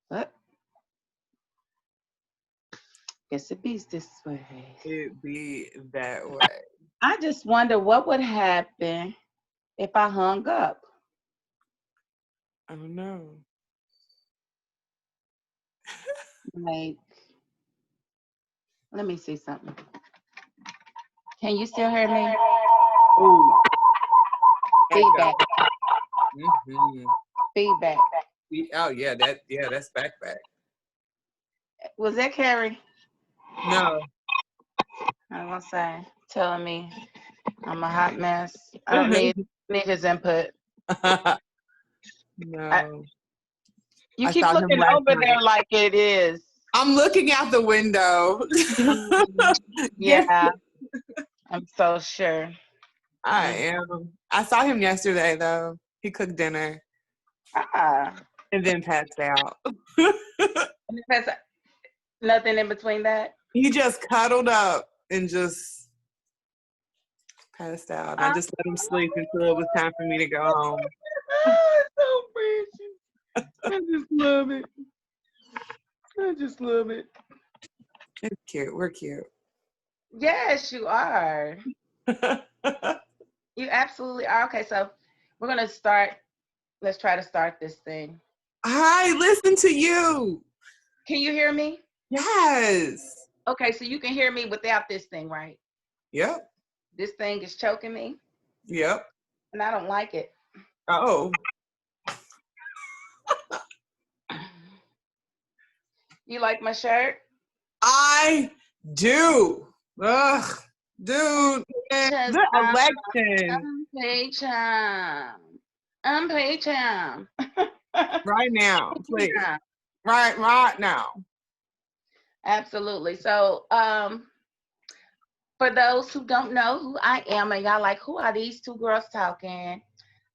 But guess it beats this way. It be that way. I just wonder what would happen if I hung up. I don't know. Like, let me see something. Can you still hear me? Ooh, Feedback. mm-hmm. Feedback. Oh yeah, that's back. Was that Carrie? No. I was gonna say, telling me I'm a hot mess. I don't need his input. No. You I keep saw him looking last over there night. like it is. I'm looking out the window. Yes, Yeah, I'm so sure. I am. I saw him yesterday though. He cooked dinner Ah, and then passed out. that's nothing in between that. He just cuddled up and just passed out. And I Ah, just let him sleep until it was time for me to go home. it's so precious. I just love it. I just love it. It's cute. We're cute. Yes, you are. You absolutely are. Okay, so we're gonna start. Let's try to start this thing. I listen to you. Can you hear me? Yes. Okay, so you can hear me without this thing, right? Yep. This thing is choking me, Yep. and I don't like it. Oh. You like my shirt? I do. Ugh. Dude. Man, Just the election. unpaid time. Right now, please. Right now. Absolutely. So, for those who don't know who I am, and y'all like, who are these two girls talking?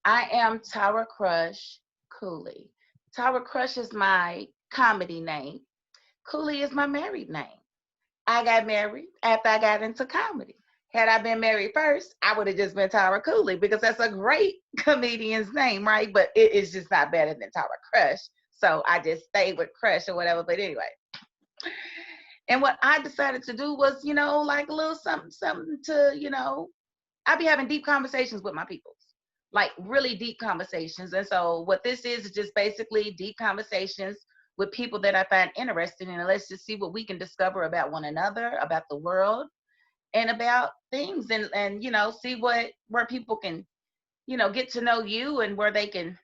I am Tara Crush Cooley. Tara Crush is my comedy name. Cooley is my married name. I got married after I got into comedy. Had I been married first, I would have just been Tara Cooley because that's a great comedian's name, right? But it is just not better than Tara Crush. So I just stayed with Crush or whatever. But anyway. And what I decided to do was, like a little something to, I be having deep conversations with my people, like really deep conversations. And so what this is just basically deep conversations with people that I find interesting. And let's just see what we can discover about one another, about the world, and about things, and see where people can, get to know you, and where they can,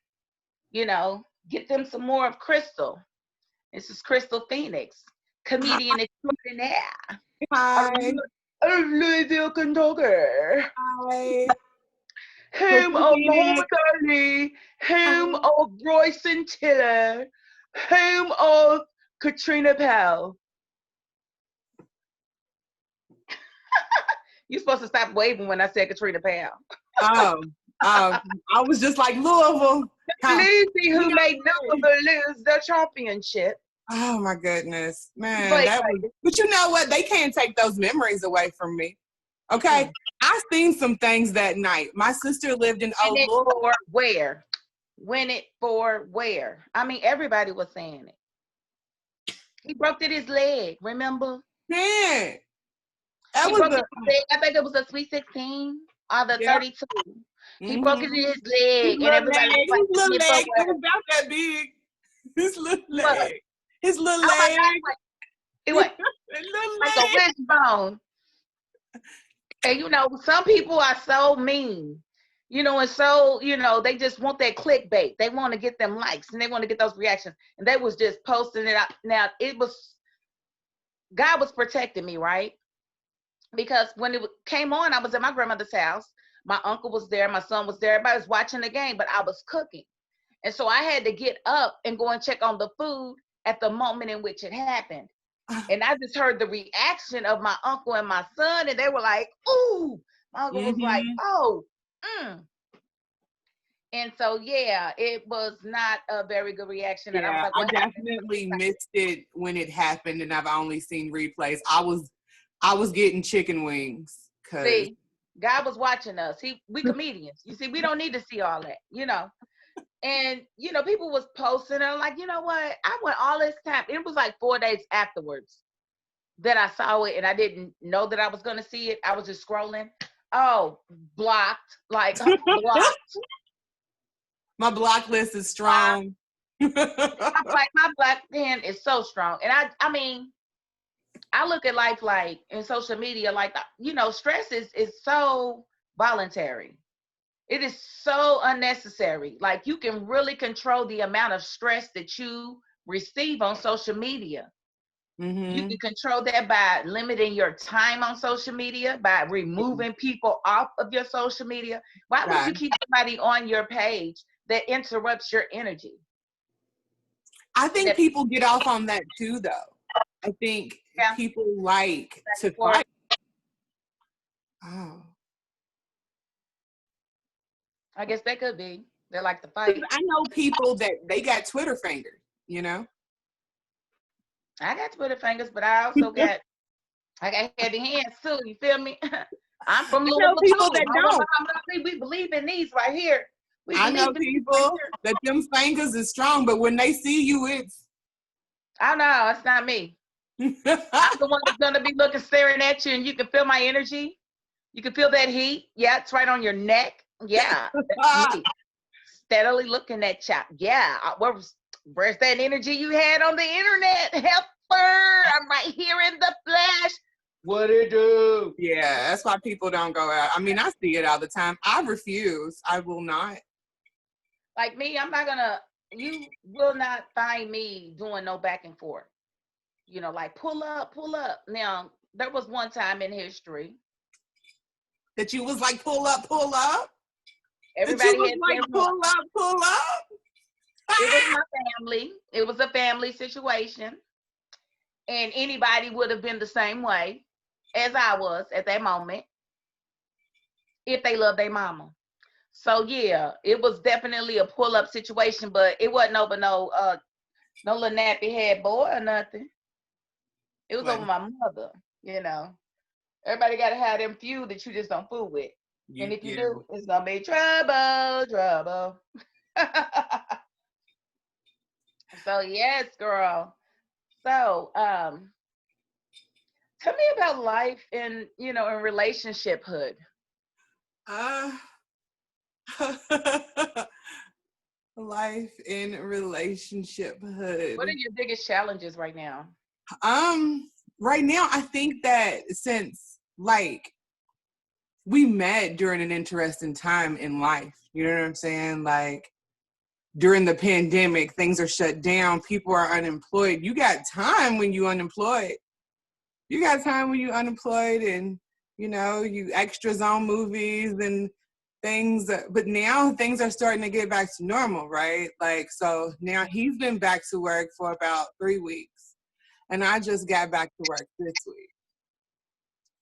get them some more of Crystal. This is Crystal Phoenix, comedian extraordinaire. Hi. Louisville, Kentucky. Hi. Him Crystal of Phoenix. Muhammad Ali, him of Royce Tiller, him of Katrina Powell. You're supposed to stop waving when I said Katrina Powell. I was just like Louisville. Lucy, who made Louisville lose the championship. Oh my goodness, man, But that was. But you know what? They can't take those memories away from me. Okay, I seen some things that night. My sister lived in win it for where? Win it for where? I mean, everybody was saying it. He broke his leg. Remember? Man, that He was broke his leg. I think it was a Sweet 16 or the 32. He broke his leg, and everybody was like, his little "Win it for leg. It where?" was about that big. His little What? leg. His little Oh my leg. God! It went His little like a leg. wishbone. And some people are so mean. And so, they just want that clickbait. They want to get them likes, and they want to get those reactions. And they was just posting it out. Now, God was protecting me, right? Because when it came on, I was at my grandmother's house. My uncle was there. My son was there. Everybody was watching the game, but I was cooking. And so I had to get up and go and check on the food at the moment in which it happened. And I just heard the reaction of my uncle and my son, and they were like, "Ooh." My uncle was like, "Oh, And so, yeah, it was not a very good reaction. And I was Yeah, like, I what definitely missed it when it happened, and I've only seen replays. I was getting chicken wings because See, God was watching us. We comedians. You see, we don't need to see all that. And people was posting, and I'm like, you know what? I went all this time. It was like 4 days afterwards that I saw it, and I didn't know that I was gonna see it. I was just scrolling. Oh, blocked, like blocked. My block list is strong. Like my black pen is so strong, and I mean, I look at life like in social media, like stress is so voluntary. It is so unnecessary. Like you can really control the amount of stress that you receive on social media. You can control that by limiting your time on social media, by removing people off of your social media. Why would you keep somebody on your page that interrupts your energy? I think people get off on that too, though. I think people like to fight. Oh. I guess that could be. They like to fight. I know people that they got Twitter fingers, I got Twitter fingers, but I also got heavy hands too. You feel me? I'm from Louisville. People that don't. We believe in these right here. I know people that them fingers is strong, but when they see you, it's. I know it's not me. I'm the one that's gonna be staring at you, and you can feel my energy. You can feel that heat. Yeah, it's right on your neck. Yeah, that's me. Steadily looking at you. Yeah, where's that energy you had on the internet? Helper, I'm right here in the flesh. What it do? Yeah, that's why people don't go out. I mean, I see it all the time. I refuse. I will not. Like me, you will not find me doing no back and forth. Like pull up. Now, there was one time in history that you was like, pull up. Everybody was like, pull up. It was my family. It was a family situation. And anybody would have been the same way as I was at that moment if they loved their mama. So yeah, it was definitely a pull-up situation, but it wasn't over no little nappy head boy or nothing. It was over my mother, Everybody gotta have them few that you just don't fool with. And if you do, it's gonna be trouble. So yes, girl. So tell me about life in relationshiphood. Life in relationshiphood. What are your biggest challenges right now? Right now, I think that since we met during an interesting time in life, you know what I'm saying? Like during the pandemic, things are shut down. People are unemployed. You got time when you unemployed. And, you extras on movies and things. But now things are starting to get back to normal, right? Like, so now he's been back to work for about 3 weeks. And I just got back to work this week.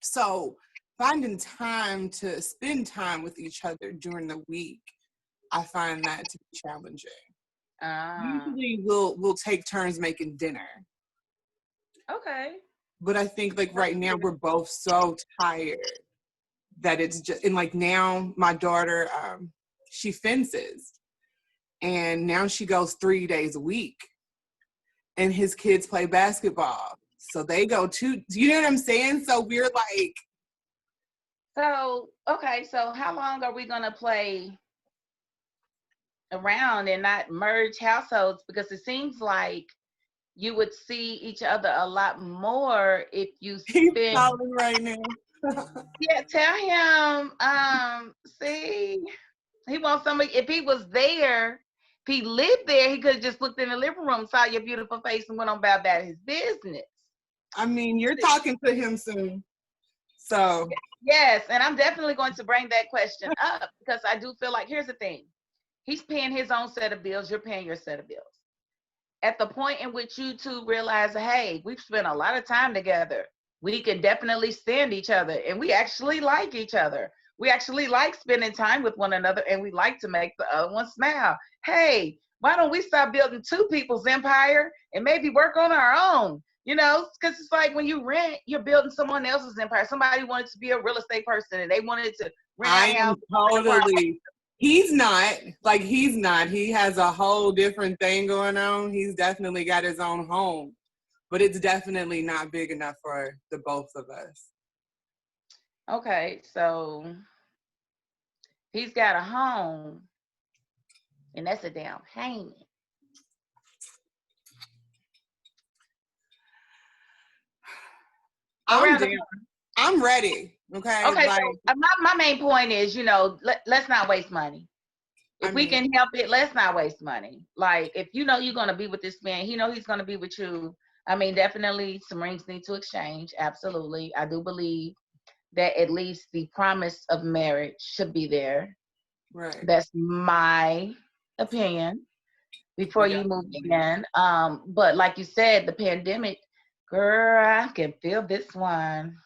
So finding time to spend time with each other during the week, I find that to be challenging. Usually we'll take turns making dinner. Okay. But I think right now we're both so tired that it's just, and now my daughter, she fences and now she goes 3 days a week and his kids play basketball. So they go too, you know what I'm saying? So we're like. So, okay. So how long are we going to play around and not merge households? Because it seems like you would see each other a lot more if you spend. He's calling right now. Yeah, tell him. See, he wants somebody. If he was there, if he lived there, he could have just looked in the living room, saw your beautiful face, and went on about his business. I mean, you're talking to him soon, so. Yes, and I'm definitely going to bring that question up because I do feel like, here's the thing. He's paying his own set of bills. You're paying your set of bills. At the point in which you two realize, hey, we've spent a lot of time together. We can definitely stand each other, and we actually like each other. We actually like spending time with one another, and we like to make the other one smile. Hey, why don't we stop building two people's empire and maybe work on our own? Because it's like when you rent, you're building someone else's empire. Somebody wanted to be a real estate person, and they wanted to rent I am totally He's not. Like, he's not. He has a whole different thing going on. He's definitely got his own home, but it's definitely not big enough for the both of us. Okay, so he's got a home, and that's a down payment. I'm ready. Okay. Okay, Like, so my main point is, let's not waste money. If we can help it, let's not waste money. Like, if you know you're going to be with this man, he's going to be with you. I mean, definitely some rings need to exchange. Absolutely. I do believe that at least the promise of marriage should be there. right. That's my opinion before you move in. But like you said, the pandemic, girl, I can feel this one.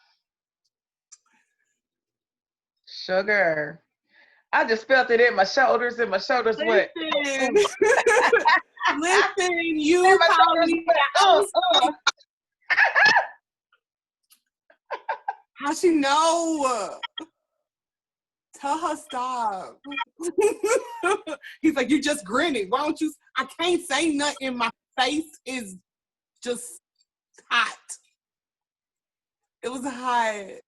Sugar. I just felt it in my shoulders, and my shoulders went. Listen, you call me. How she know? Tell her stop. He's like, you just grinning. Why don't you? I can't say nothing. My face is just hot. It was hot.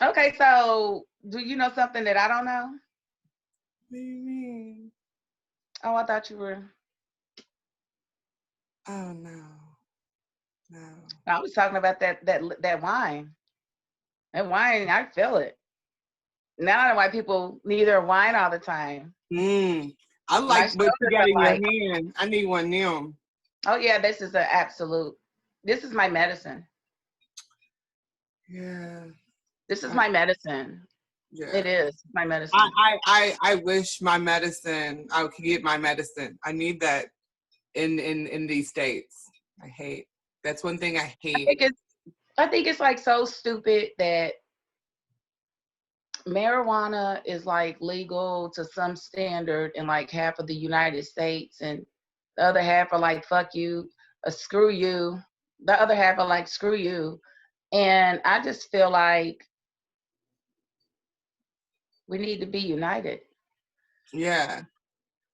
Okay, so do you know something that I don't know? What do you mean? Oh, I thought you were. Oh no. No. I was talking about that wine. That wine, I feel it. Now I know why people need their wine all the time. I like what you got in your hand. I need one now. Oh yeah, this is an absolute. This is my medicine. Yeah. This is my medicine. Yeah. It is my medicine. I wish my medicine, I could get my medicine. I need that in these states. That's one thing I hate. I think it's like so stupid that marijuana is like legal to some standard in like half of the United States, and the other half are like, fuck you, screw you. The other half are like, screw you. And I just feel like we need to be united. Yeah.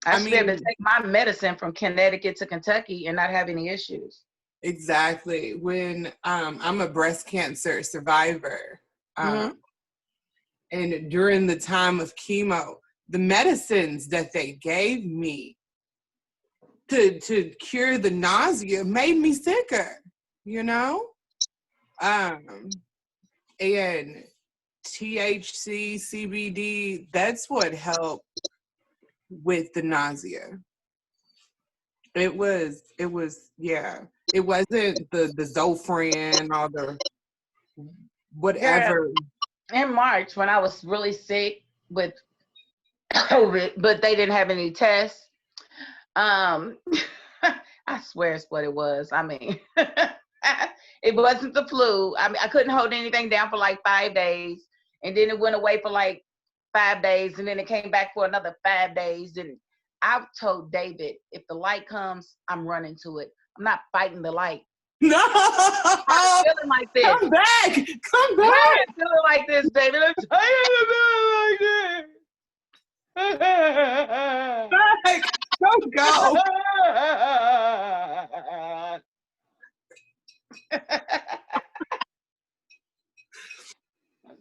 I should be able to take my medicine from Connecticut to Kentucky and not have any issues. Exactly. When I'm a breast cancer survivor, and during the time of chemo, the medicines that they gave me to cure the nausea made me sicker, And THC, CBD, that's what helped with the nausea. It was, yeah. It wasn't the Zofran or the whatever. Yeah. In March, when I was really sick with COVID, but they didn't have any tests. I swear it's what it was. I mean, it wasn't the flu. I mean, I couldn't hold anything down for like 5 days, and then it went away for like 5 days, and then it came back for another 5 days. And I told David, if the light comes, I'm running to it. I'm not fighting the light. No, I'm feeling like this. Come back. I'm feeling like this, David. I'm tired of feeling like this. Don't go. I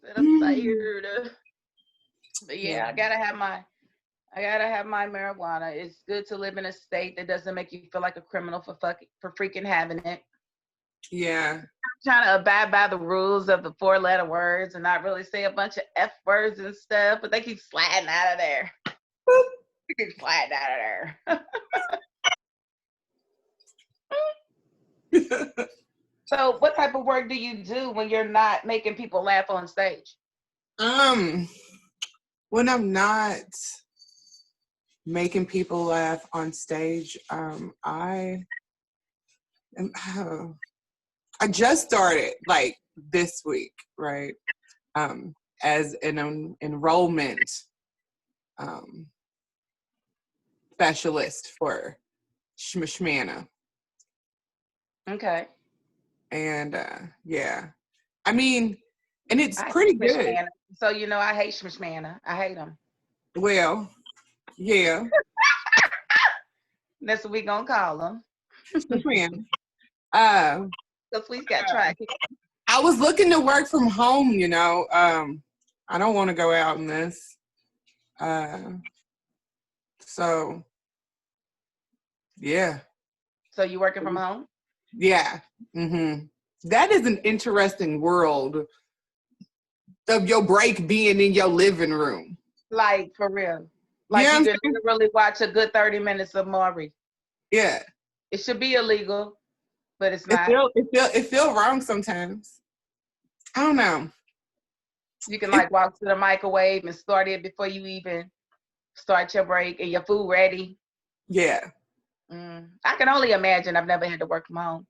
said I'm tired. But yeah, I gotta have my marijuana. It's good to live in a state that doesn't make you feel like a criminal for freaking having it. Yeah. I'm trying to abide by the rules of the 4-letter words and not really say a bunch of F words and stuff, but they keep sliding out of there. They keep sliding out of there. So what type of work do you do when you're not making people laugh on stage? When I'm not making people laugh on stage, I just started like this week, right? As an enrollment specialist for Shmishmana. Okay. And yeah, I mean, and it's pretty good. So I hate Shmishmana. I hate them. Well, yeah. That's what we gonna call them. Man. Uh, Because we got track. I was looking to work from home, you know. I don't want to go out in this. So, yeah. So you working from home? Yeah. That is an interesting world of your break being in your living room. Like, for real. Like, Yeah. you can literally watch a good 30 minutes of Maury. Yeah. It should be illegal, but it's not. It feel wrong sometimes. I don't know. You can, like, walk to the microwave and start it before you even start your break and your food ready. Yeah. I can only imagine. I've never had to work from home.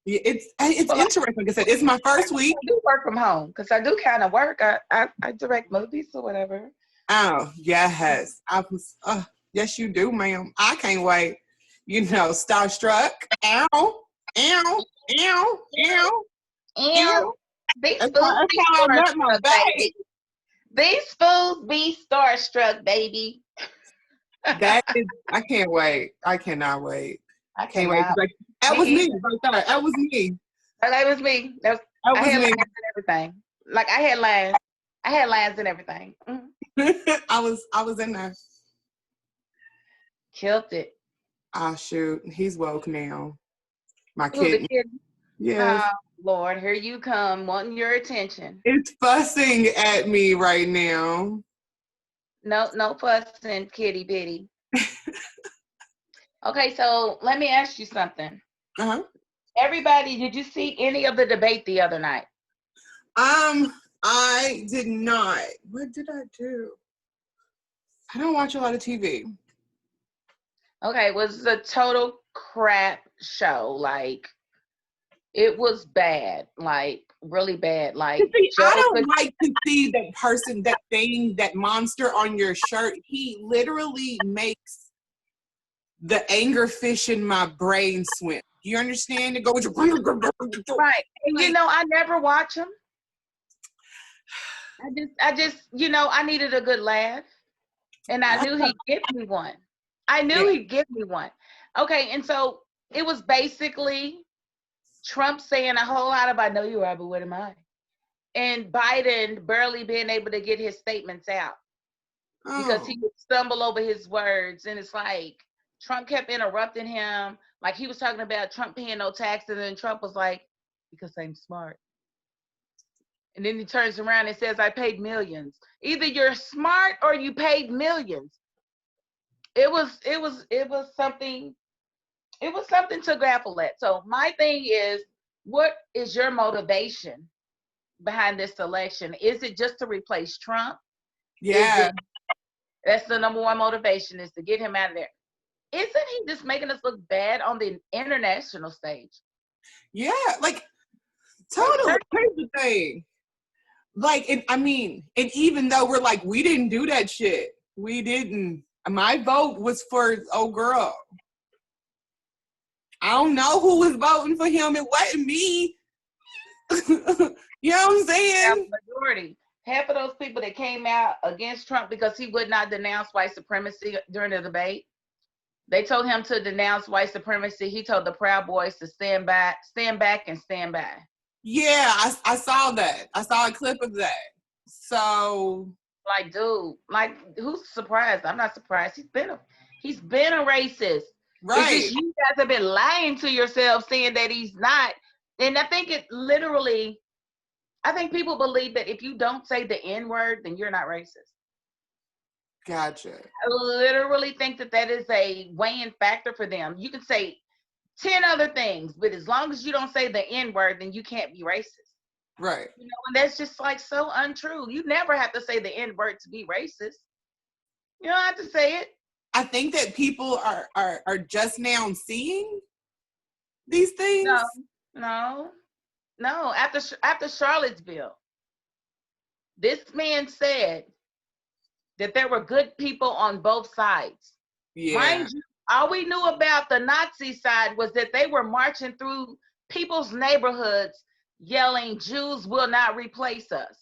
Yeah, it's interesting. Like I said, it's my first week. I do work from home because I do kind of work. I direct movies or whatever. Oh, yes. Yes, you do, ma'am. I can't wait. You know, starstruck. Ow, ow, ow, ow, And ow. these That's fools be how I met my starstruck, baby. baby. These fools be starstruck, baby. I can't wait. I cannot wait. I Can't wait. cannot. Like, that was me right there. That was me. That was me. That I was had me. lines and everything. Like I had lines. I had lines and everything. I was in there. Killed it. Ah, shoot. He's woke now. My Who the kid. kid? Yes. Oh Lord, here you come, wanting your attention. It's fussing at me right now. No fussing, kitty bitty. Okay, so let me ask you something. Uh-huh. Everybody, did you see any of the debate the other night? I did not. What did I do? I don't watch a lot of TV. Okay, it was a total crap show. Like, it was bad. Like, really bad. Like, See, Joe I don't like to see that person, that thing, that monster on your shirt. He literally makes the anger fish in my brain swim. You understand? It go with your right. And you know, I never watch him. I just, you know, I needed a good laugh. And I knew he'd give me one. I knew he'd give me one. Okay, and so it was basically Trump saying a whole lot about, "I know you are, but what am I?" And Biden barely being able to get his statements out because he would stumble over his words. And it's like Trump kept interrupting him. Like he was talking about Trump paying no taxes, and Trump was like, "Because I'm smart." And then he turns around and says, "I paid millions." Either you're smart or you paid millions. It was something to grapple at. So my thing is, what is your motivation behind this election? Is it just to replace Trump? Yeah. That's the number one motivation, is to get him out of there. Isn't he just making us look bad on the international stage? Yeah, like totally. Here's the thing. Like, and even though we're like, we didn't do that shit. We didn't. My vote was for old girl. I don't know who was voting for him. It wasn't me. You know what I'm saying? Half of those people that came out against Trump because he would not denounce white supremacy during the debate, they told him to denounce white supremacy. He told the Proud Boys to stand back, and stand by. Yeah, I saw that. I saw a clip of that. So, like, dude, like, who's surprised? I'm not surprised. He's been a racist. Right. It's just you guys have been lying to yourself, saying that he's not. And I think I think people believe that if you don't say the N-word, then you're not racist. Gotcha. I literally think that is a weighing factor for them. You can say 10 other things, but as long as you don't say the N-word, then you can't be racist. Right. You know, and that's just like so untrue. You never have to say the N-word to be racist. You don't have to say it. I think that people are just now seeing these things. No. After Charlottesville, this man said that there were good people on both sides. Yeah. Mind you, all we knew about the Nazi side was that they were marching through people's neighborhoods yelling, "Jews will not replace us."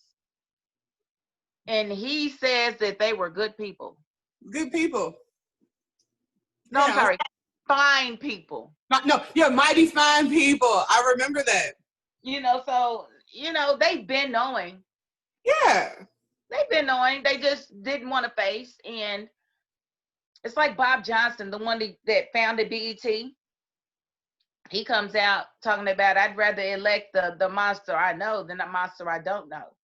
And he says that they were good people. Good people. No, I'm sorry, fine people. No, yeah, mighty fine people. I remember that. So they've been knowing. Yeah. They've been knowing. They just didn't want to face. And it's like Bob Johnson, the one that founded BET. He comes out talking about, I'd rather elect the monster I know than the monster I don't know.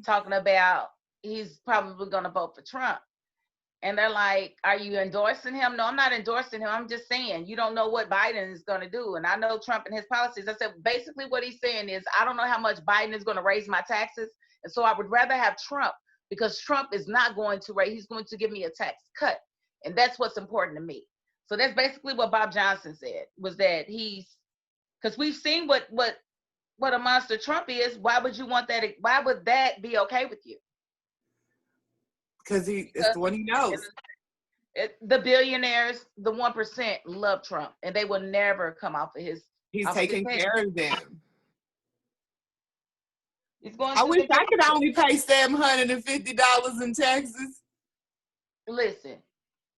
Talking about he's probably going to vote for Trump. And they're like, are you endorsing him? No, I'm not endorsing him. I'm just saying, you don't know what Biden is going to do. And I know Trump and his policies. I said, basically what he's saying is, I don't know how much Biden is going to raise my taxes. And so I would rather have Trump, because Trump is not going to raise, he's going to give me a tax cut. And that's what's important to me. So that's basically what Bob Johnson said, was that because we've seen what a monster Trump is. Why would you want that? Why would that be okay with you? Because it's the one he knows. The billionaires, the 1%, love Trump, and they will never come off of his. He's taking care of them. I wish I could only pay $750 in taxes. Listen,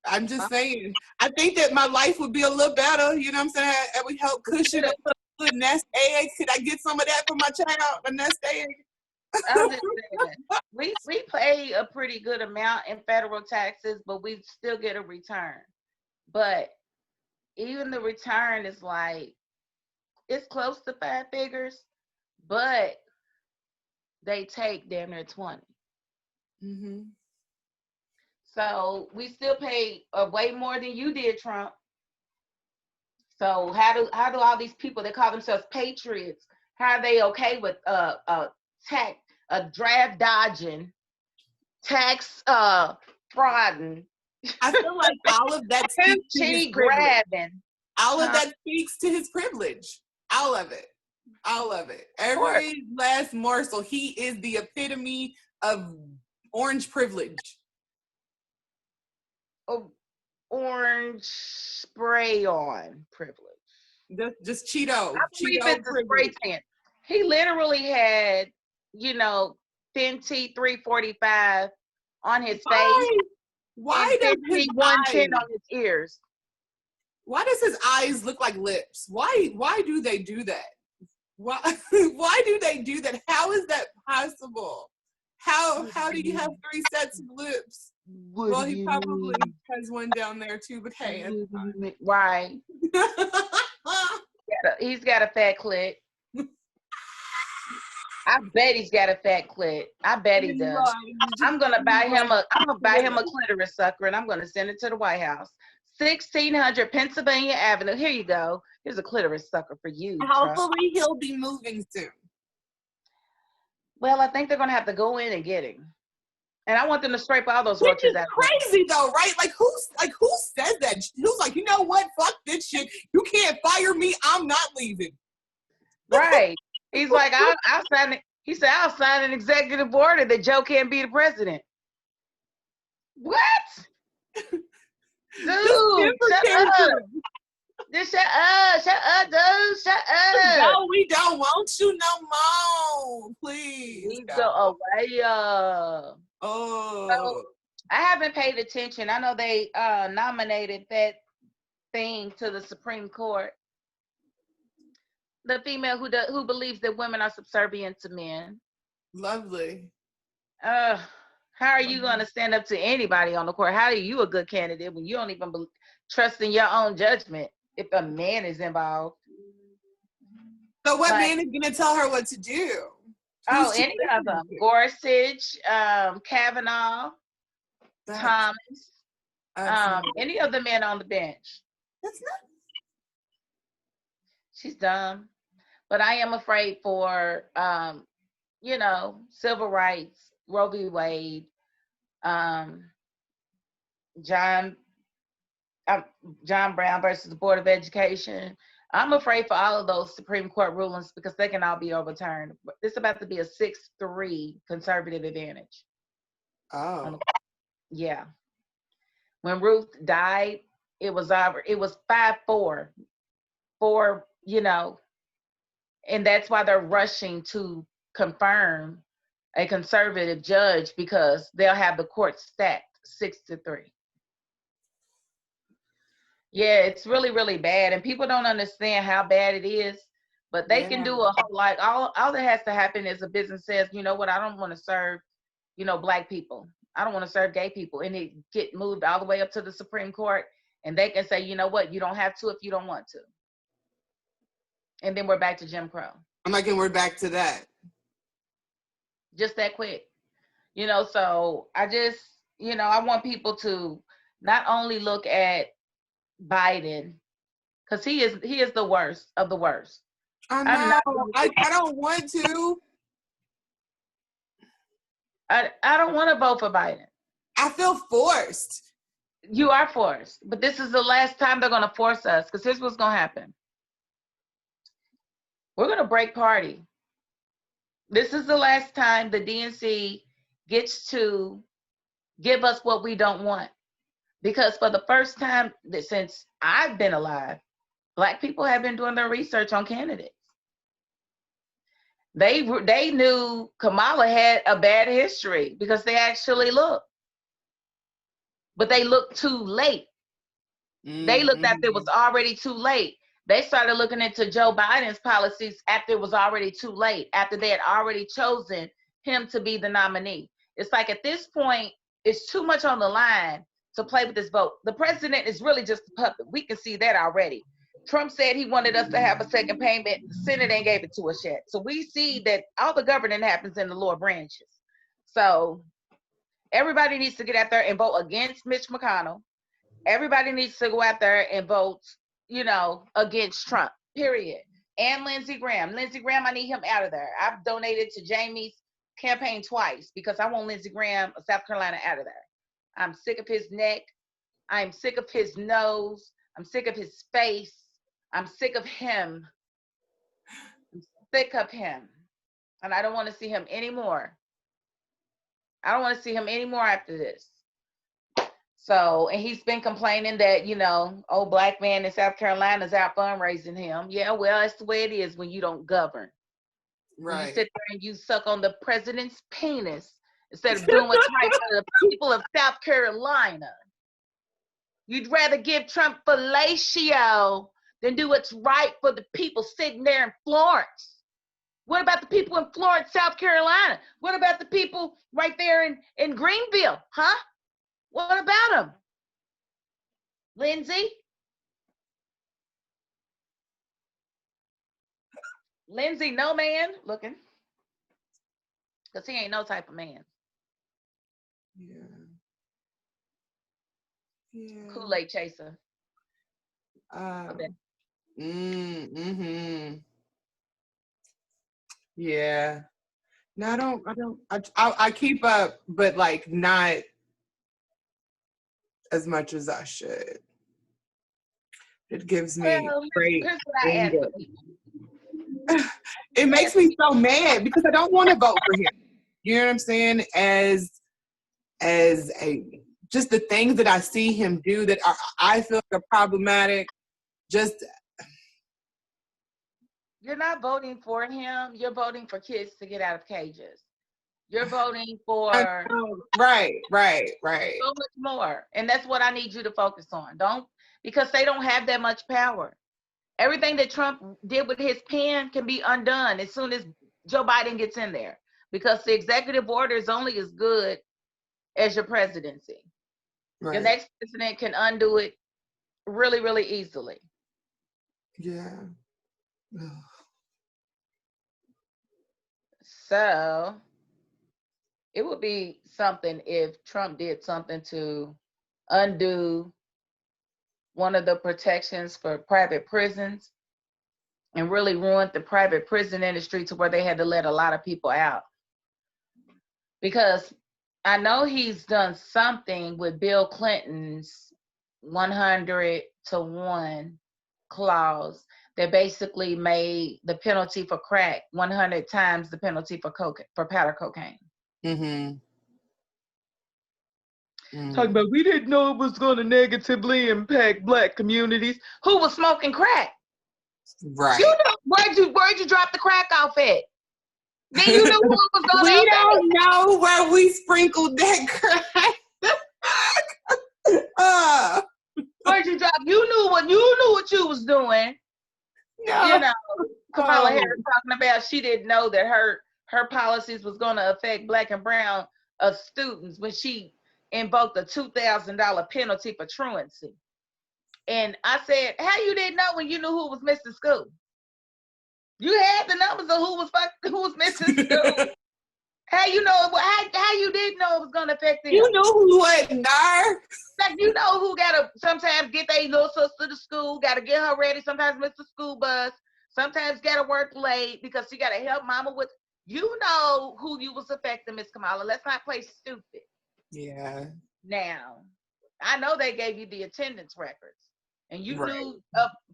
I'm just saying. I think that my life would be a little better. You know what I'm saying? It would help cushion a little nest egg. Could I get some of that for my child? A nest egg? I'm just saying, we pay a pretty good amount in federal taxes, but we still get a return. But even the return is like, it's close to 5 figures, but they take damn near 20. Mm-hmm. So we still pay way more than you did, Trump. So how do all these people that call themselves patriots, how are they okay with draft dodging, tax frauding? I feel like all of that speaks to his privilege. All of that speaks to his privilege. All of it. All of it. Every last morsel. He is the epitome of orange privilege. Orange spray on privilege. Just Cheeto. I believe it's a spray tan. He literally had, Fenty 345 on his face. Why does his 110 on his ears? Why does his eyes look like lips? Why do they do that? Why do they do that? How is that possible? How do you have 3 sets of lips? Well, he probably has one down there too, but hey, right. He's got a fat clit. I bet he's got a fat clit. I bet he does. I'm gonna buy him a clitoris sucker, and I'm gonna send it to the White House. 1600 Pennsylvania Avenue. Here you go. Here's a clitoris sucker for you. Hopefully he'll be moving soon. Well, I think they're gonna have to go in and get him. And I want them to scrape all those roaches out. Crazy though, right? Like who says that? Who's like, you know what? Fuck this shit. You can't fire me. I'm not leaving. Right. He's like, I'll sign it. He said, I'll sign an executive order that Joe can't be the president. What? Dude, shut up. Just shut up, dude. Shut up. No, we don't want you no more. Please. Go away. Oh. So, I haven't paid attention. I know they nominated that thing to the Supreme Court. The female who believes that women are subservient to men. Lovely. How are you going to stand up to anybody on the court? How are you a good candidate when you don't even trust in your own judgment if a man is involved? So what man is going to tell her what to do? Any of them. Gorsuch, Kavanaugh, Thomas, any of the men on the bench. That's not. She's dumb. But I am afraid for, civil rights, Roe v. Wade, John Brown versus the Board of Education. I'm afraid for all of those Supreme Court rulings because they can all be overturned. It's about to be a 6-3 conservative advantage. Oh. Yeah. When Ruth died, it was 5-4 for, and that's why they're rushing to confirm a conservative judge because they'll have the court stacked 6-3. Yeah, it's really, really bad. And people don't understand how bad it is. But they can do a whole, like, all that has to happen is a business says, you know what, I don't want to serve, Black people. I don't want to serve gay people. And it get moved all the way up to the Supreme Court. And they can say, you know what, you don't have to if you don't want to. And then we're back to Jim Crow. I'm like, and we're back to that. Just that quick. So I just, I want people to not only look at Biden, because he is the worst of the worst. I know. I don't want to. I don't want to vote for Biden. I feel forced. You are forced. But this is the last time they're going to force us, because here's what's going to happen. We're going to break party. This is the last time the DNC gets to give us what we don't want. Because for the first time since I've been alive, Black people have been doing their research on candidates. They knew Kamala had a bad history because they actually looked. But they looked too late. Mm-hmm. They looked after it was already too late. They started looking into Joe Biden's policies after it was already too late, after they had already chosen him to be the nominee. It's like at this point, it's too much on the line to play with this vote. The president is really just a puppet. We can see that already. Trump said he wanted us to have a second payment. The Senate ain't gave it to us yet. So we see that all the governing happens in the lower branches. So everybody needs to get out there and vote against Mitch McConnell. Everybody needs to go out there and vote, against Trump, period. And Lindsey Graham. Lindsey Graham, I need him out of there. I've donated to Jamie's campaign twice because I want Lindsey Graham of South Carolina out of there. I'm sick of his neck. I'm sick of his nose. I'm sick of his face. I'm sick of him. I'm sick of him. And I don't want to see him anymore. I don't want to see him anymore after this. So, and he's been complaining that, old Black man in South Carolina is out fundraising him. Yeah, well, that's the way it is when you don't govern. Right. When you sit there and you suck on the president's penis instead of doing what's right for the people of South Carolina. You'd rather give Trump fellatio than do what's right for the people sitting there in Florence. What about the people in Florence, South Carolina? What about the people right there in Greenville, huh? What about them? Lindsey? Lindsey, no man looking. Because he ain't no type of man. Yeah. Kool-Aid chaser. Yeah. No, I keep up, but like not as much as I should. It gives me great here's what I ask people. It makes me so mad because I don't want to vote for him. You know what I'm saying? As just the things that I see him do that I feel are problematic. Just you're not voting for him. You're voting for kids to get out of cages. You're voting for right. So much more. And that's what I need you to focus on. Because they don't have that much power. Everything that Trump did with his pen can be undone as soon as Joe Biden gets in there. Because the executive order is only as good as your presidency. Right. Your next president can undo it really, really easily. Yeah. So it would be something if Trump did something to undo one of the protections for private prisons and really ruined the private prison industry to where they had to let a lot of people out. Because I know he's done something with Bill Clinton's 100-to-1 clause that basically made the penalty for crack 100 times the penalty for powder cocaine. Mm-hmm. Talking about we didn't know it was going to negatively impact Black communities. Who was smoking crack? Right. You know, where'd you drop the crack off at? Then you knew who it was going to We affect. don't know where we sprinkled that crack. Where'd you drop? You knew what you was doing. No. You know, Kamala Oh. Harris talking about she didn't know that her policies was going to affect Black and brown students when she invoked a $2,000 penalty for truancy. And I said, how you didn't know when you knew who was missing school? You had the numbers of who was missing school. How you know? How you didn't know it was going to affect them? You knew who wasn't there. Like, you know who got to sometimes get their little sister to school, got to get her ready, sometimes miss the school bus, sometimes got to work late because she got to help mama with. You know who you was affecting, Miss Kamala. Let's not play stupid. Yeah. Now, I know they gave you the attendance records, and you Right. knew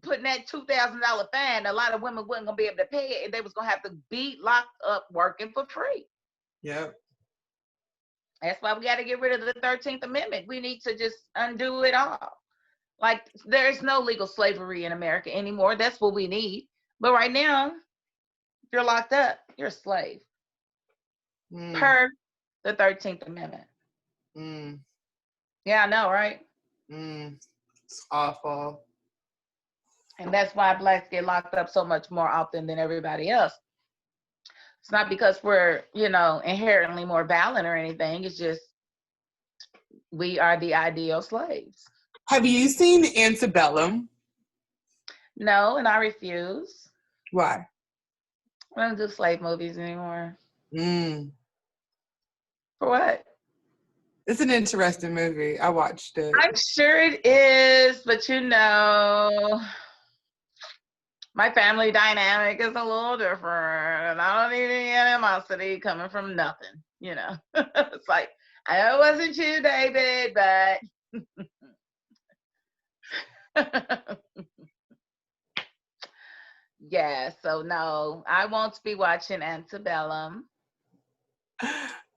putting that $2,000 fine, a lot of women wasn't going to be able to pay it, and they was going to have to be locked up working for free. Yep. That's why we got to get rid of the 13th Amendment. We need to just undo it all. Like, there's no legal slavery in America anymore. That's what we need. But right now, if you're locked up, you're a slave. Per the 13th Amendment. Yeah, I know, right? It's awful. And that's why Blacks get locked up so much more often than everybody else. It's not because we're, inherently more violent or anything. It's just we are the ideal slaves. Have you seen Antebellum? No, and I refuse. Why? I don't do slave movies anymore. For what? It's an interesting movie. I watched it. I'm sure it is, but my family dynamic is a little different, and I don't need any animosity coming from nothing. It's like, I know it wasn't you, David, but yeah. So no, I won't be watching Antebellum.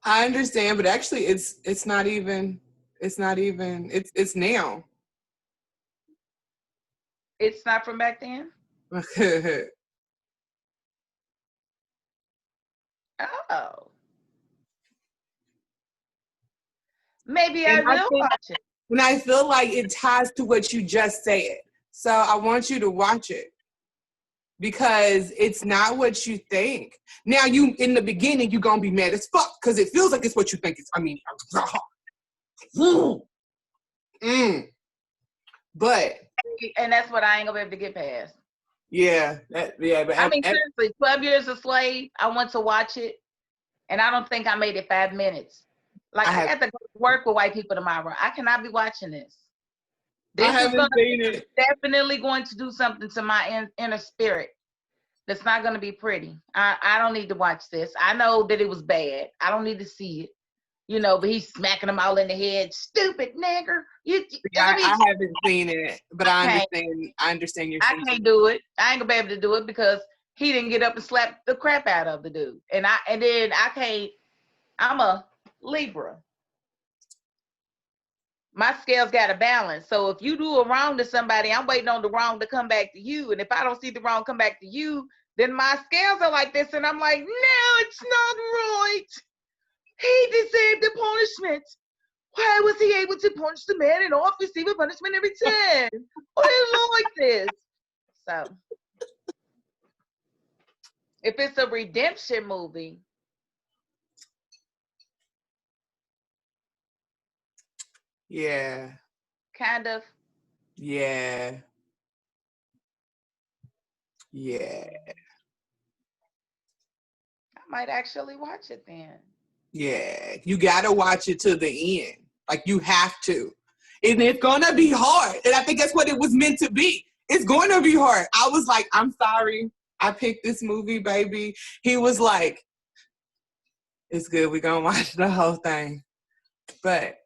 I understand, but actually, it's now. It's not from back then. Oh, maybe I will watch it. And I feel like it ties to what you just said. So I want you to watch it because it's not what you think. Now, in the beginning, you're going to be mad as fuck because it feels like it's what you think it's. But. And that's what I ain't going to be able to get past. Yeah. But seriously, 12 Years a Slave, I went to watch it, and I don't think I made it 5 minutes. Like, I have to go to work with white people tomorrow. I cannot be watching this. This is definitely going to do something to my inner spirit. That's not going to be pretty. I don't need to watch this. I know that it was bad. I don't need to see it. But he's smacking them all in the head. Stupid nigger. I haven't seen it, but I understand your I can't do it. I ain't gonna be able to do it because he didn't get up and slap the crap out of the dude. And then I can't. I'm a Libra. My scales got a balance. So if you do a wrong to somebody, I'm waiting on the wrong to come back to you. And if I don't see the wrong come back to you, then my scales are like this. And I'm like, no, it's not right. He deserved the punishment. Why was he able to punch the man and off receive a punishment every time? I don't like this. So, if it's a redemption movie, yeah, kind of. Yeah. I might actually watch it then. Yeah, you gotta watch it to the end. Like, you have to. And it's gonna be hard. And I think that's what it was meant to be. It's going to be hard. I was like, I'm sorry. I picked this movie, baby. He was like, it's good. We're gonna watch the whole thing. But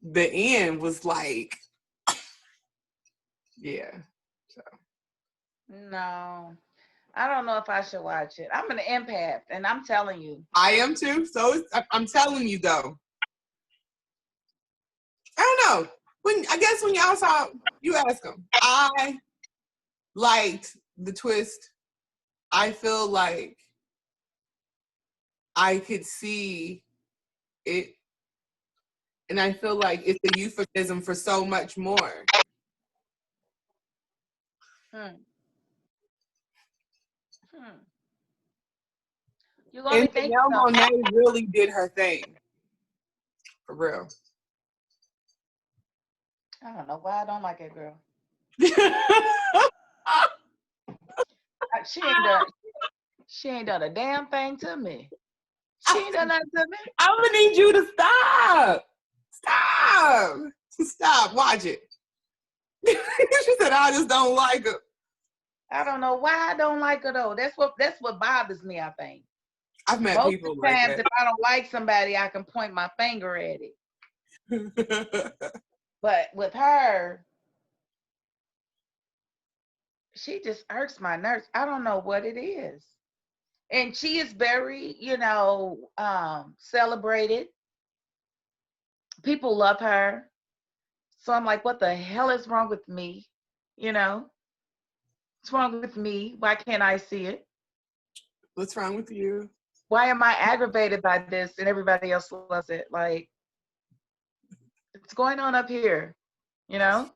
the end was like, yeah. So. No. I don't know if I should watch it. I'm an empath, and I'm telling you. I am too. So I'm telling you, though. I don't know. When y'all saw, you ask them. I liked the twist. I feel like I could see it, and I feel like it's a euphemism for so much more. Hmm. Hmm. You got And me thinking Janelle though. Monáe really did her thing, for real. I don't know why I don't like that girl. She ain't done. She ain't done a damn thing to me. She ain't done nothing to me. I'm gonna need you to stop. Stop. Watch it. She said, I just don't like her. I don't know why I don't like her though. That's what bothers me, I think. I've met Most people of the like times if I don't like somebody, I can point my finger at it. that. But with her, she just irks my nerves. I don't know what it is. And she is very, celebrated. People love her. So I'm like, what the hell is wrong with me? You know, what's wrong with me? Why can't I see it? What's wrong with you? Why am I aggravated by this and everybody else loves it? Like, it's going on up here, you know?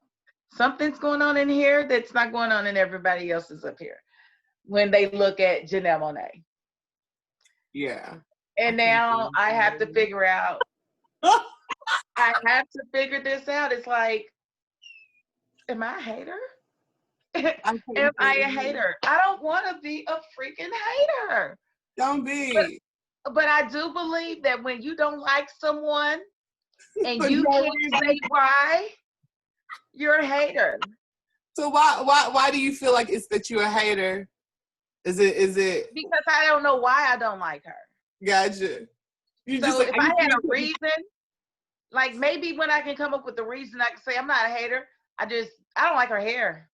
Something's going on in here that's not going on in everybody else's up here when they look at Janelle Monáe. Yeah. And now I have to figure out, I have to figure this out. It's like, am I a hater? Am I a hater? I don't want to be a freaking hater. Don't be. But I do believe that when you don't like someone and For you no can't reason. say why, you're a hater. So why do you feel like it's that you're a hater? Is it Because I don't know why I don't like her. gotcha. You just So like if I had a reason, like maybe when I can come up with the reason, I can say I'm not a hater. I don't like her hair.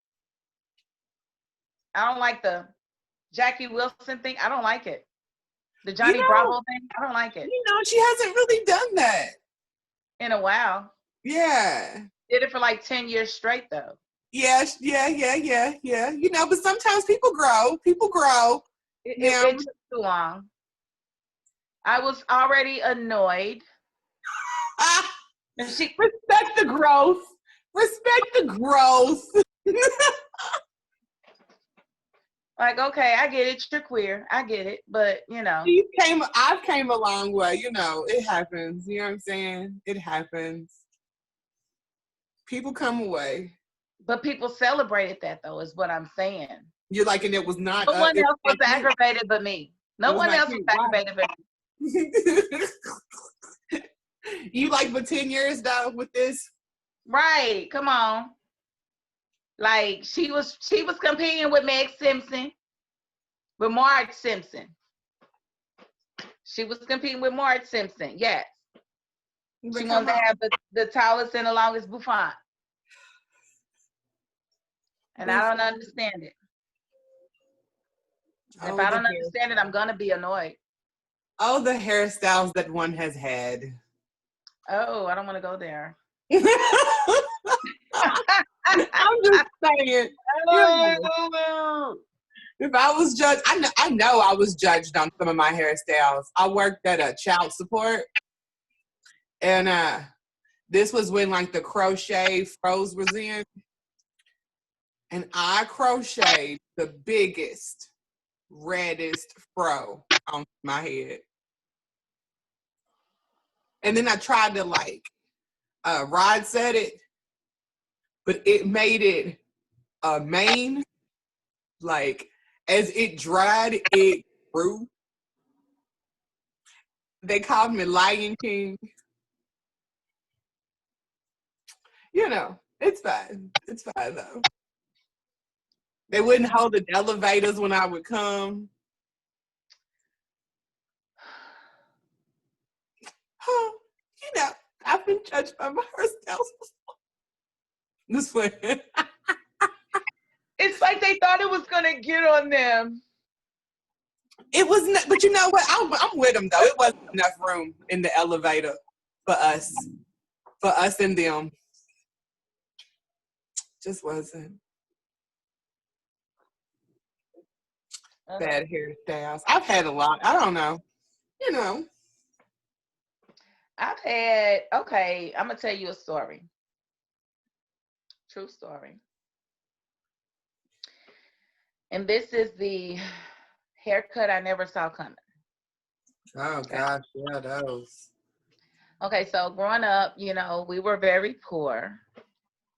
I don't like the Jackie Wilson thing. I don't like it. The Johnny Bravo thing. I don't like it. She hasn't really done that In a while. yeah. Did it for like 10 years straight though. Yeah. But sometimes people grow. It took too long. I was already annoyed. And Respect the growth. like, okay, I get it. You're queer. I get it. But I've came a long way. It happens. You know what I'm saying? It happens. People come away. But people celebrated that though, is what I'm saying. You're like, and it was not. No one else was aggravated but me. No one else was aggravated but me. You like for 10 years though with this? Right. Come on. Like she was competing with Meg Simpson, with Marge Simpson. She was competing with Marge Simpson. Yes. She wanted to have the tallest and the longest bouffant. And I don't understand it. If I don't understand it, I'm going to be annoyed. Oh, the hairstyles that one has had. Oh, I don't want to go there. I'm just saying. If I was judged, I know I was judged on some of my hairstyles. I worked at a child support, and this was when like the crochet froze was in, and I crocheted the biggest, reddest fro on my head, and then I tried to like rod set it, but it made it a mane. Like as it dried, it grew. They called me Lion King. It's fine. It's fine though. They wouldn't hold the elevators when I would come. I've been judged by my hairstyles before. This way. It's like they thought it was gonna get on them. It was not, but you know what? I'm with them though. It wasn't enough room in the elevator for us and them. Just wasn't. Bad hairstyles. I've had a lot. I don't know. You know. I've had, okay, I'm going to tell you a story. True story. And this is the haircut I never saw coming. Oh, Okay. gosh. Yeah, those. Okay, so growing up, you know, we were very poor.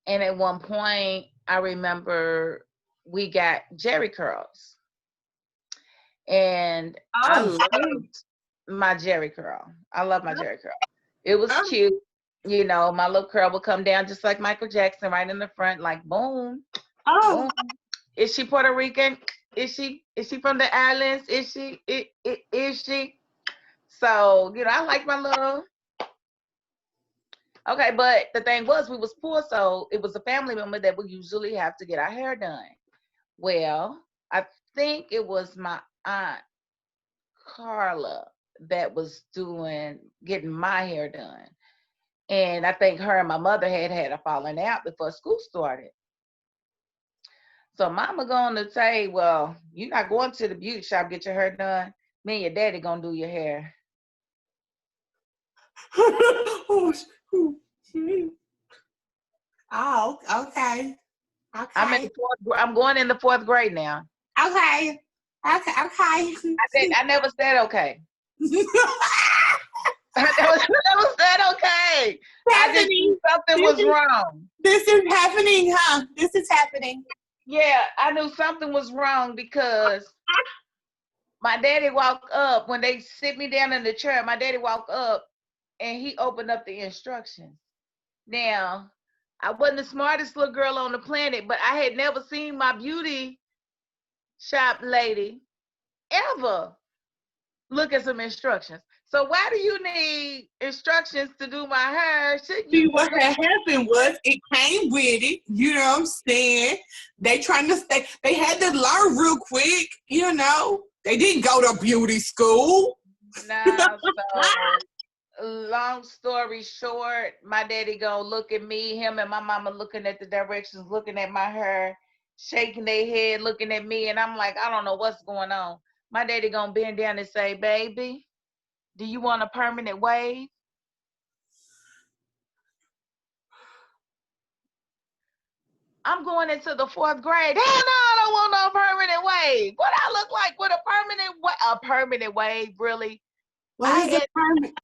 And at one point, I remember we got Jerry curls. And I loved my Jerry curl. I love my Jerry curl. It was cute. You know, my little curl would come down just like Michael Jackson right in the front, like boom. Boom. Is she Puerto Rican? Is she from the islands? Is she? Is she? So, you know, I like my little. Okay, but the thing was, we was poor, so it was a family member that would usually have to get our hair done. Well, I think it was my aunt Carla that was getting my hair done. And I think her and my mother had a falling out before school started. So mama gonna say, well, you're not going to the beauty shop, get your hair done. Me and your daddy gonna do your hair. Oh, okay. I'm going in the 4th grade now. Okay. I never said okay. I never said okay. I just knew something was wrong. This is happening, huh? This is happening. Yeah, I knew something was wrong because my daddy walked up when they sit me down in the chair. My daddy walked up and he opened up the instructions. Now, I wasn't the smartest little girl on the planet, but I had never seen my beauty shop lady ever look at some instructions. So why do you need instructions to do my hair? Shouldn't you? See, what had happened was it came with it. You know what I'm saying? They trying to stay. They had to learn real quick. You know, they didn't go to beauty school. No, so long story short, my daddy gonna look at me, him and my mama looking at the directions, looking at my hair, shaking their head, looking at me, and I'm like, I don't know what's going on. My daddy gonna bend down and say, baby, do you want a permanent wave? I'm going into the 4th grade. Hell no, I don't want no permanent wave. What I look like with a permanent wave, really? What is a permanent?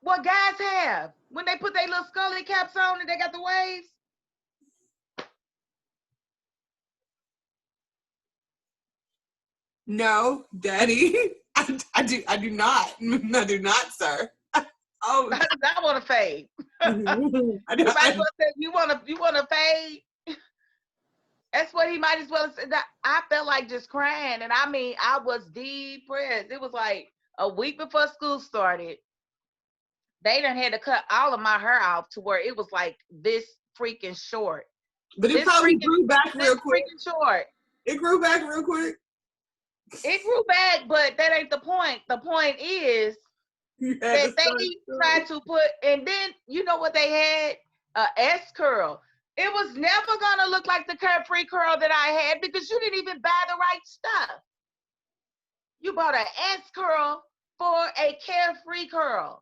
What guys have when they put their little scully caps on and they got the waves? No, Daddy. I do not. I do not, sir. Oh, I do not want to fade. You want to fade? That's what he might as well have said. I felt like just crying, and I mean, I was depressed. It was like a week before school started. They done had to cut all of my hair off to where it was like this freaking short. But it probably grew back real quick. Freaking short. It grew back real quick. It grew back, but that ain't the point. The point is that they tried to put, and then you know what they had? A S curl. It was never gonna look like the carefree curl that I had because you didn't even buy the right stuff. You bought an S curl for a carefree curl.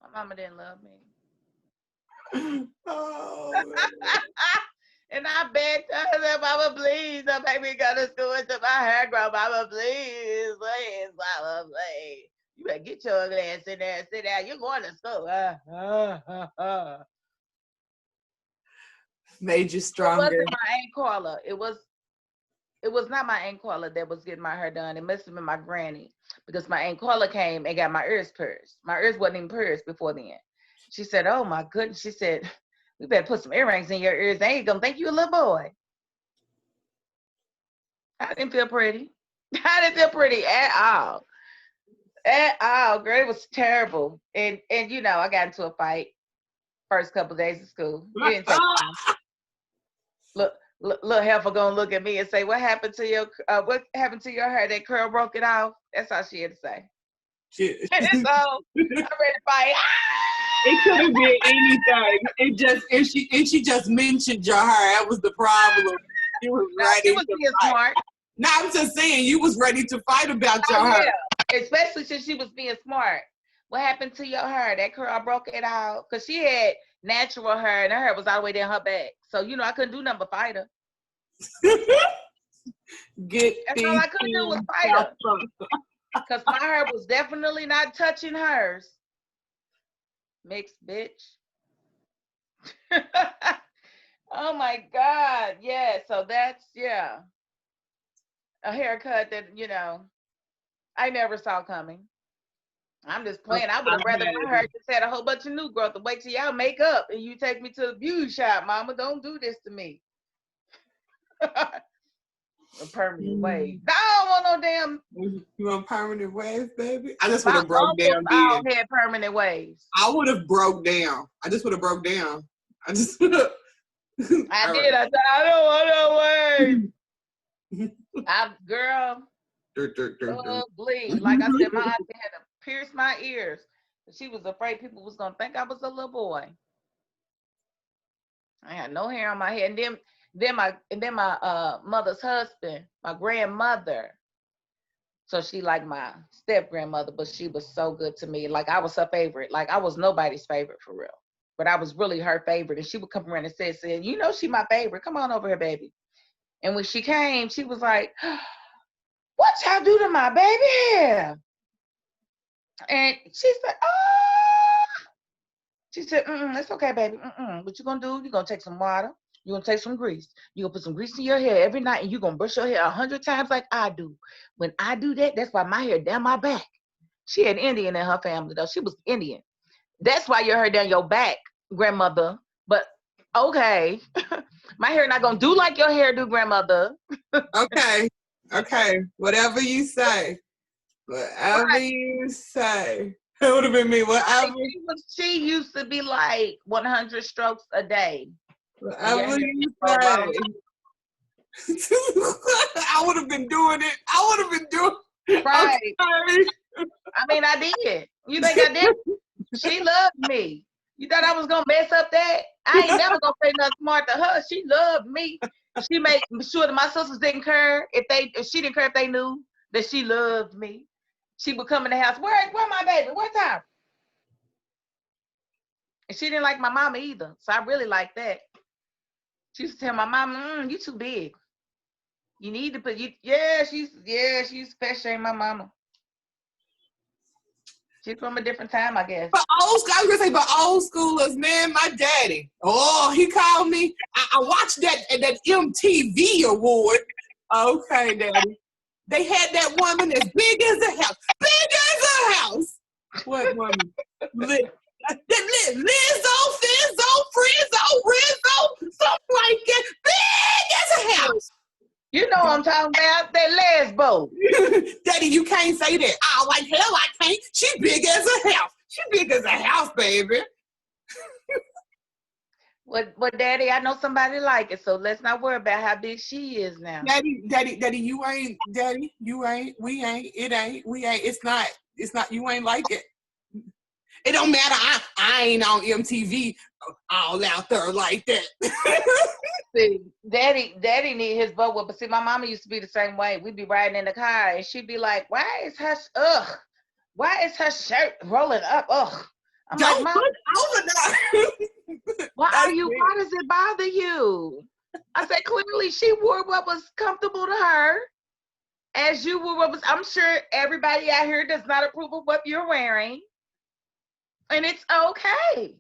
My mama didn't love me. Oh, and I begged her, Mama, please, don't make me go to school until my hair grow. Mama, please, Mama, please. You better get your ugly ass in there and sit down. You're going to school. Made you stronger. It wasn't my Aunt Carla. It was not my Aunt Carla that was getting my hair done. It must have been my granny because my Aunt Carla came and got my ears pierced. My ears wasn't even pierced before then. She said, oh my goodness. She said, we better put some earrings in your ears. They ain't gonna think you a little boy. I didn't feel pretty. I didn't feel pretty at all. At all, girl. It was terrible. And you know, I got into a fight first couple of days of school. It didn't take long. Little heifer gonna look at me and say, what happened to your hair? That curl broke it off? That's all she had to say. And so I'm ready to fight. It could have been anything. She just mentioned your hair. That was the problem. She was right. She was being smart. No, I'm just saying you was ready to fight about your Oh, hair. yeah. Especially since she was being smart. What happened to your hair? That curl broke it out. Because she had natural hair and her hair was all the way down her back. So, I couldn't do nothing but fight her. Get That's all these I could do was things fight out her. front. Because my hair was definitely not touching hers. Mixed bitch. Oh my God. Yeah. So that's, yeah, a haircut that, I never saw coming. I'm just playing. I would have rather my hair just had a whole bunch of new growth to wait till y'all make up and you take me to the beauty shop, mama. Don't do this to me. A permanent wave. No, I don't want no damn. You want permanent waves, baby? I just would My have broke uncles down all then. had permanent waves. I would have broke down. I just would have broke down. I just would have. I did. I said, I don't want no wave. Girl, ugly. Like I said, my auntie had to pierce my ears. She was afraid people was gonna think I was a little boy. I had no hair on my head. And then my mother's husband, my grandmother. So she like my step grandmother, but she was so good to me. Like I was her favorite. Like I was nobody's favorite for real. But I was really her favorite. And she would come around and say, she my favorite. Come on over here, baby. And when she came, she was like, what y'all do to my baby hair? And she said, oh. She said, it's okay, baby. What you gonna do? You're gonna take some water. You're gonna take some grease. You're gonna put some grease in your hair every night and you're gonna brush your hair 100 times like I do. When I do that, that's why my hair down my back. She had Indian in her family, though. She was Indian. That's why your hair down your back, grandmother. But okay. My hair not gonna do like your hair do, grandmother. Okay. Whatever you say. Whatever Right. you say. It would have been me. Whatever. She used to be like 100 strokes a day. Whatever you say. I would have been doing it. Right. Okay. I mean, I did. You think I did? She loved me. You thought I was gonna mess up that? I ain't never gonna say nothing smart to her. She loved me. She made sure that my sisters didn't care if she didn't care if they knew that she loved me. She would come in the house. Where my baby? What time? And she didn't like my mama either. So I really like that. She used to tell my mama, you too big. You need to put you. She's special, my mama. She's from a different time, I guess. But I was gonna say, but old schoolers, man, my daddy. Oh, he called me. I watched that MTV award. Okay, daddy. They had that woman as big as a house. Big as a house. What woman? Lizzo, Fizzo, Frizzo, Rizzo, something like that. Big as a house. You know what I'm talking about? That lesbo. Daddy, you can't say that. Oh, like hell I can't. She big as a house. She big as a house, baby. But Daddy, I know somebody like it, so let's not worry about how big she is now. Daddy, you ain't. Daddy, you ain't. We ain't. It ain't. We ain't. It's not. You ain't like it. It don't matter. I ain't on MTV all out there like that. See, Daddy need his butt whooped. But see, my mama used to be the same way. We'd be riding in the car, and she'd be like, "Why is her shirt rolling up? Ugh." I'm Don't like, "Mom, put over there." why does it bother you?" I said, "Clearly, she wore what was comfortable to her, as you wore what was." I'm sure everybody out here does not approve of what you're wearing. And it's okay.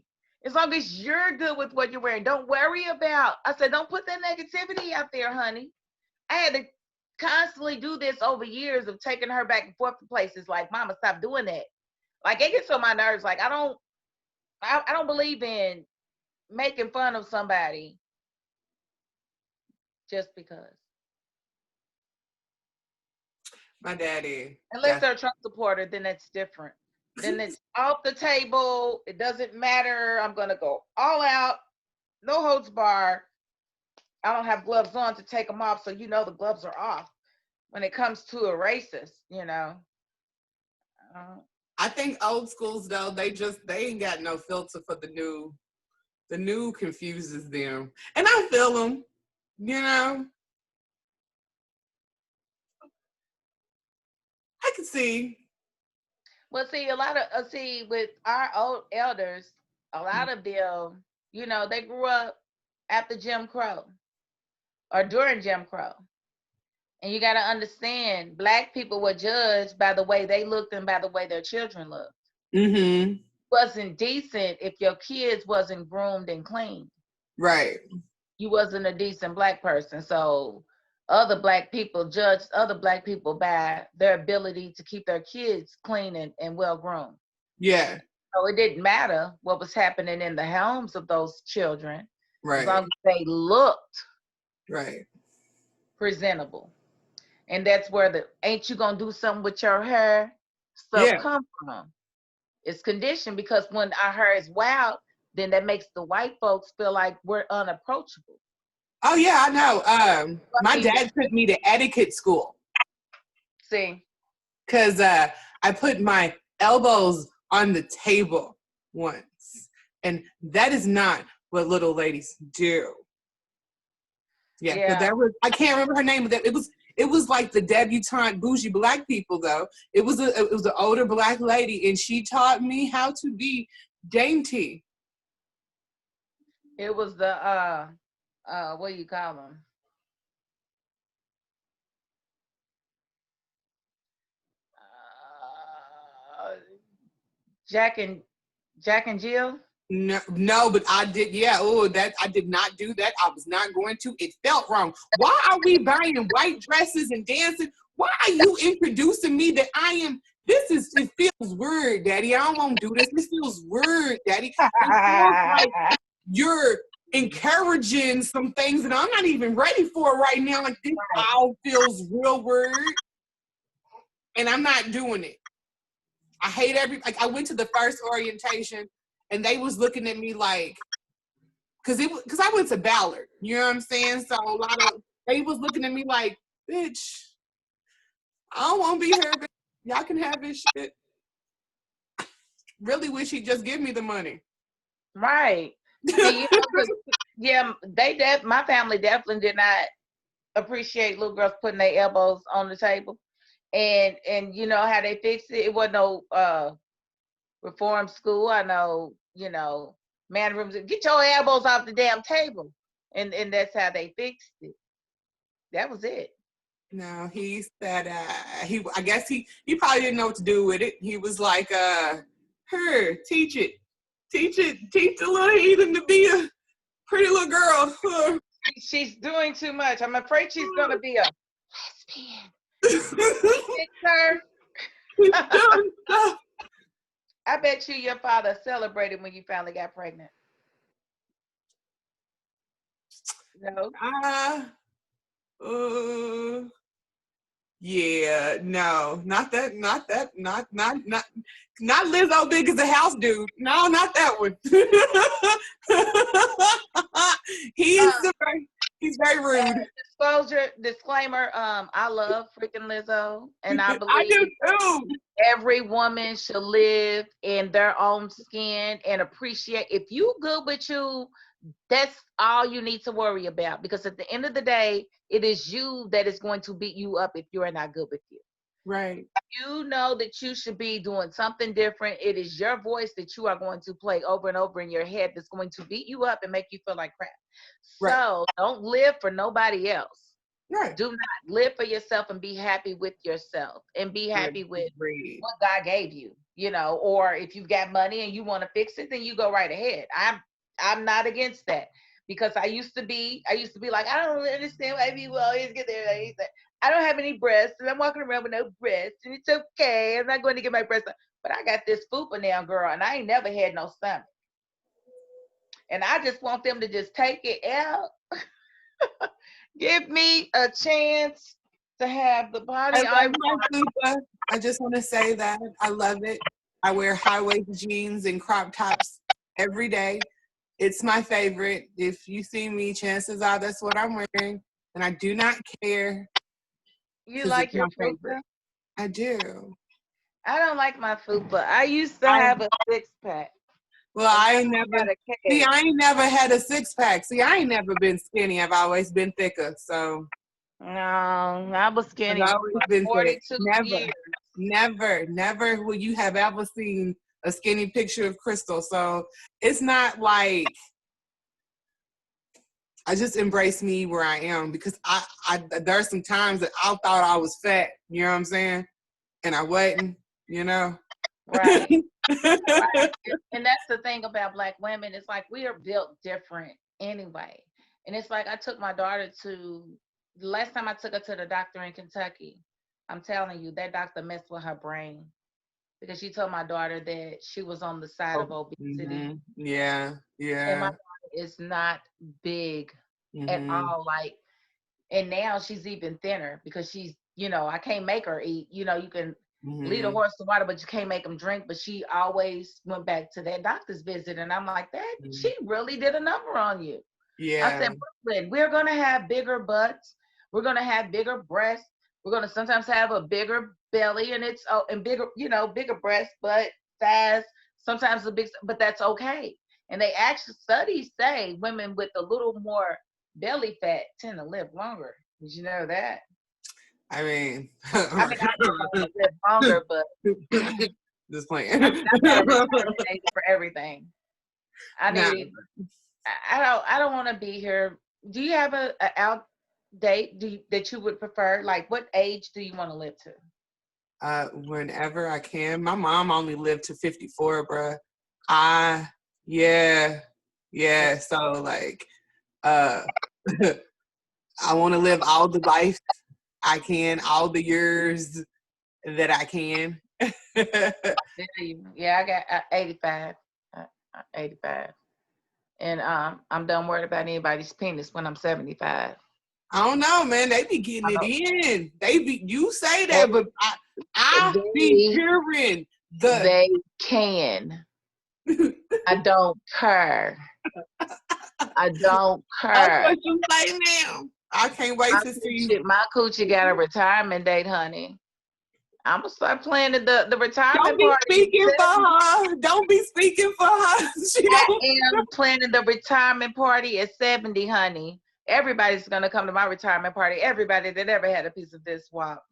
As long as you're good with what you're wearing. Don't worry about, I said, don't put that negativity out there, honey. I had to constantly do this over years of taking her back and forth to places like, Mama, stop doing that. Like, it gets on my nerves. Like, I don't believe in making fun of somebody just because. My daddy. Unless they're a Trump supporter, then that's different. Then it's off the table. It doesn't matter. I'm going to go all out. No holds bar. I don't have gloves on to take them off. So, the gloves are off when it comes to a racist, I think old schools, though, they ain't got no filter for the new. The new confuses them. And I feel them, can see. Well, see, a lot of with our old elders, a lot of them, they grew up after Jim Crow or during Jim Crow. And you got to understand, Black people were judged by the way they looked and by the way their children looked. Mm-hmm. Wasn't decent if your kids wasn't groomed and clean. Right. You wasn't a decent Black person. So other Black people judged other Black people by their ability to keep their kids clean and well groomed. Yeah. So it didn't matter what was happening in the homes of those children, right. as long as they looked right. presentable. And that's where the ain't you gonna do something with your hair stuff come from. It's conditioned because when our hair is wild, then that makes the white folks feel like we're unapproachable. Oh yeah, I know. My dad took me to etiquette school. See, because I put my elbows on the table once, and that is not what little ladies do. Yeah. That was, I can't remember her name, but it was like the debutante bougie Black people though. It was an older Black lady, and she taught me how to be dainty. It was the what do you call them? Jack and Jill. No, but I did. Yeah. Oh, that I did not do that. I was not going to. It felt wrong. Why are we buying white dresses and dancing? Why are you introducing me that I am? It feels weird, Daddy. I don't want to do this. This feels weird, Daddy. It feels like you're encouraging some things that I'm not even ready for right now. Like this all feels real weird, and I'm not doing it. I hate I went to the first orientation. And they was looking at me like, because I went to Ballard, you know what I'm saying? So they was looking at me like, bitch, I don't want to be here. Bitch. Y'all can have this shit. Really wish he'd just give me the money. Right. See, my family definitely did not appreciate little girls putting their elbows on the table. And you know how they fixed it? It wasn't no reform school. I know, man rooms, get your elbows off the damn table. And that's how they fixed it. That was it. No, he said I guess he probably didn't know what to do with it. He was like, teach it. Teach the little heathen to be a pretty little girl. She's doing too much. I'm afraid she's gonna be a lesbian. Fix her. I bet your father celebrated when you finally got pregnant. No. Yeah, no, not Lizzo big as a house dude. No, not that one. He's very rude. Disclaimer, I love freaking Lizzo, and I believe I do too. Every woman should live in their own skin and appreciate. If you good with you, that's all you need to worry about, because at the end of the day, it is you that is going to beat you up if you're not good with you. Right. You know that you should be doing something different. It is your voice that you are going to play over and over in your head that's going to beat you up and make you feel like crap. Right. So don't live for nobody else. Right. Do not live for yourself and be happy with yourself and be happy with what God gave you, or if you've got money and you want to fix it, then you go right ahead. I'm not against that, because I used to be like, I don't really understand why people always get there. I don't have any breasts and I'm walking around with no breasts and it's okay. I'm not going to get my breasts done. But I got this fupa now, girl, and I ain't never had no stomach. And I just want them to just take it out. Give me a chance to have the body I want. I just want to say that I love it. I wear high-waist jeans and crop tops every day. It's my favorite. If you see me, chances are that's what I'm wearing. And I do not care. You like your fupa? I do. I don't like my fupa. I used to have a six-pack. Well, I ain't never had a six-pack. See, I ain't never been skinny. I've always been thicker, so. No, I was skinny. I've always been 42 years. never will you have ever seen a skinny picture of Crystal. So it's not like I just embrace me where I am, because I there are some times that I thought I was fat, you know what I'm saying? And I wasn't, you know? Right. Right. And that's the thing about Black women. It's like we are built different anyway. And it's like I took my daughter to, the last time I took her to the doctor in Kentucky, I'm telling you, that doctor messed with her brain because she told my daughter that she was on the side of obesity. Yeah, And my yeah. daughter is not big at Mm-hmm. all. Like, and now she's even thinner because she's, I can't make her eat. You can lead a Mm-hmm. horse to water, but you can't make them drink. But she always went back to that doctor's visit, and I'm like, that she really did a number on you. I said, Yeah. Brooklyn, we're gonna have bigger butts, we're gonna have bigger breasts, we're gonna sometimes have a bigger belly, and it's and bigger, bigger breasts, butt, thighs, sometimes a big, but that's okay. And they actually studies say women with a little more belly fat tend to live longer. Did you know that? I mean, I mean, I just want to live longer, but just playing. I'm at a retirement age for everything. I Now, need. I don't want to be here. Do you have a out date that you would prefer? Like, what age do you want to live to? whenever I can. My mom only lived to 54, bruh. Yeah, Yeah. yeah. So like, uh, I want to live all the life I can, all the years that I can. Yeah, I got 85. 85. And I'm done worried about anybody's penis when I'm 75. I don't know, man. They be getting I it know in. You say they that, but I be they, hearing the. they can. I don't care. I don't That's care. what you say now. I can't wait to see. My coochie got a retirement date, honey. I'm gonna start planning the Don't retirement be party. speaking for her. Don't be speaking for her. She I don't. am planning the retirement party at 70, honey. Everybody's gonna come to my retirement party. Everybody that ever had a piece of this swap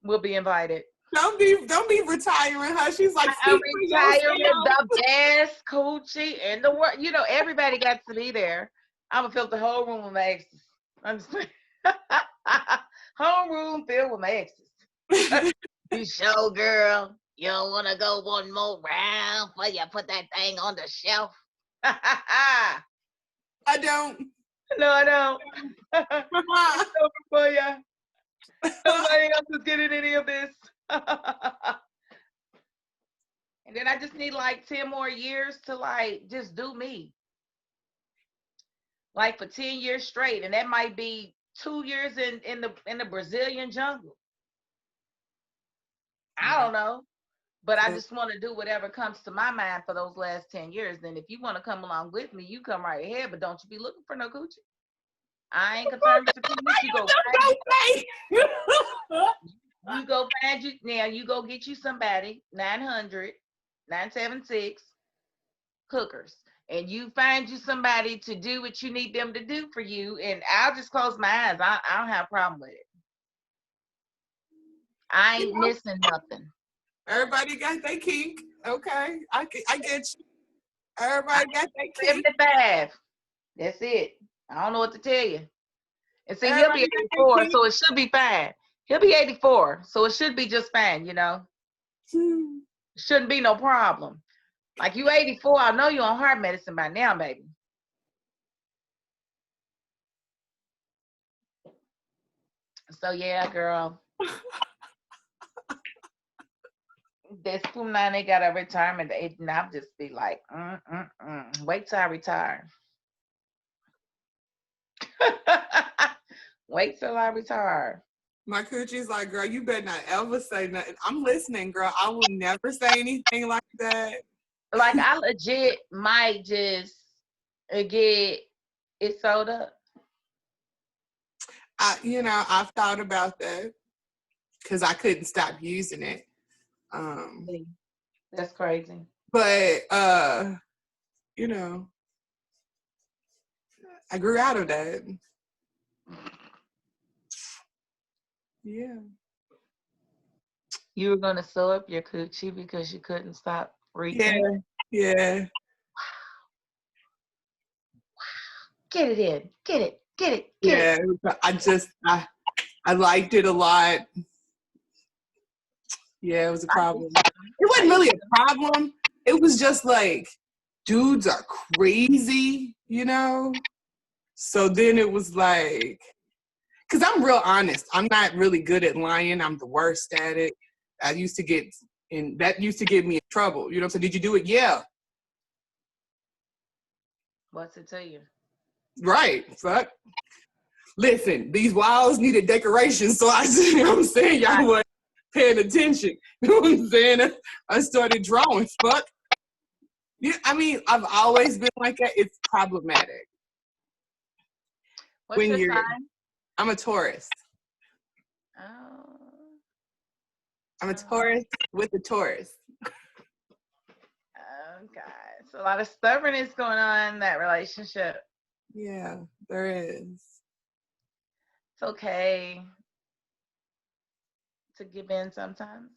will be invited. Don't be retiring her. She's like, I'm speak for retiring yourself. the best coochie in the world. Everybody got to be there. I'm gonna fill the whole room with my exes. I'm just whole room filled with my exes. You show girl. You don't wanna go one more round before you put that thing on the shelf. I don't. No, I don't. It's over for you. Nobody else is getting any of this. And then I just need like 10 more years to like just do me. Like for 10 years straight. And that might be 2 years in the Brazilian jungle. I don't know. But I just want to do whatever comes to my mind for those last 10 years. Then if you want to come along with me, you come right ahead, but don't you be looking for no coochie. I ain't concerned with your penis. You go find you go find you now. You go get you somebody 900 976 hookers, and you find you somebody to do what you need them to do for you. And I'll just close my eyes. I don't have a problem with it. I ain't missing nothing. Everybody got their kink. Okay, I get you. I'm Everybody got their kink. 75. That's it. I don't know what to tell you. And see, he'll be Everybody got their 84, kink. so it should be fine. He'll be 84, so it should be just fine. Shouldn't be no problem. Like you 84, I know you're on heart medicine by now, baby. So yeah, girl. This Pumnane they got a retirement age, and I'll just be like, wait till I retire. Wait till I retire. My coochie's like, girl, you better not ever say nothing. I'm listening, girl. I will never say anything like that. Like I legit might just get it sold up. I've thought about that because I couldn't stop using it. That's crazy. But you know, I grew out of that. Yeah. You were gonna sew up your coochie because you couldn't stop Yeah, reaching. yeah, Get it in. Get it. Get it. Get it. yeah. I liked it a lot. Yeah, it was a I used problem. to. It I wasn't used really a problem. It was just like dudes are crazy, you know? So then it was like, because I'm real honest. I'm not really good at lying. I'm the worst at it. I used to get that used to get me in trouble. You know what I'm saying? Did you do it? Yeah. What's it to you? Right. Fuck. Listen, these walls needed decoration, so I you know what I'm saying? Y'all wasn't paying attention. You know what I'm saying? I started drawing. Fuck. Yeah, I mean, I've always been like that. It's problematic. What's When your you're sign? I'm a Taurus. Oh, I'm a oh, Taurus with a Taurus. okay. So a lot of stubbornness going on in that relationship. Yeah, there is. It's okay to give in sometimes.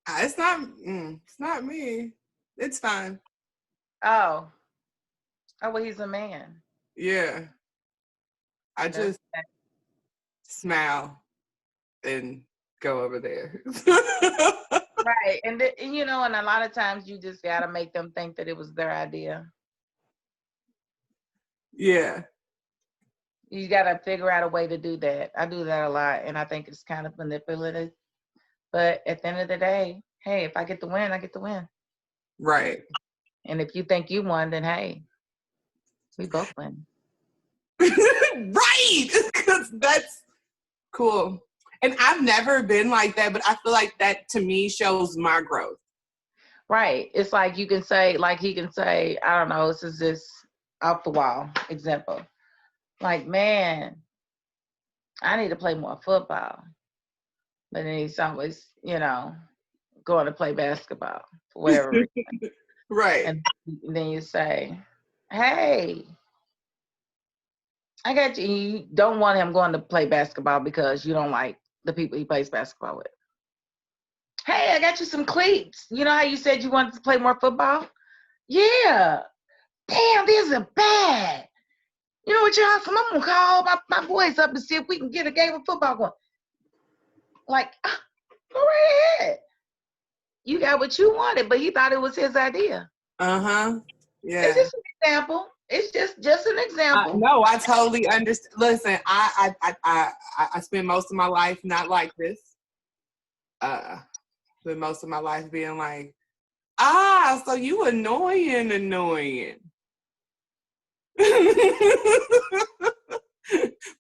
It's not me. It's fine. Oh, oh, well, he's a man. Yeah. I That's just smile and go over there. right. And you know, and a lot of times you just gotta make them think that it was their idea. Yeah. You gotta figure out a way to do that. I do that a lot, and I think it's kind of manipulative. But at the end of the day, hey, if I get the win, I get the win. Right. And if you think you won, then hey, we both win. Right. 'Cause that's cool. And I've never been like that, but I feel like that to me shows my growth. Right. It's like you can say, like he can say, I don't know, this is this off the wall example. Like, man, I need to play more football. But then he's always, going to play basketball for whatever reason. Right. And then you say, hey, I got you. You don't want him going to play basketball because you don't like the people he plays basketball with. Hey, I got you some cleats. You know how you said you wanted to play more football? Yeah. Damn, these are bad. You know what, y'all? I'm gonna call my boys up and see if we can get a game of football going. Like, go right ahead. You got what you wanted, but he thought it was his idea. Uh-huh. It's Yeah. just an example. It's just an example. No, I totally understand. Listen, I spend most of my life not like this. Spend most of my life being like, so you annoying.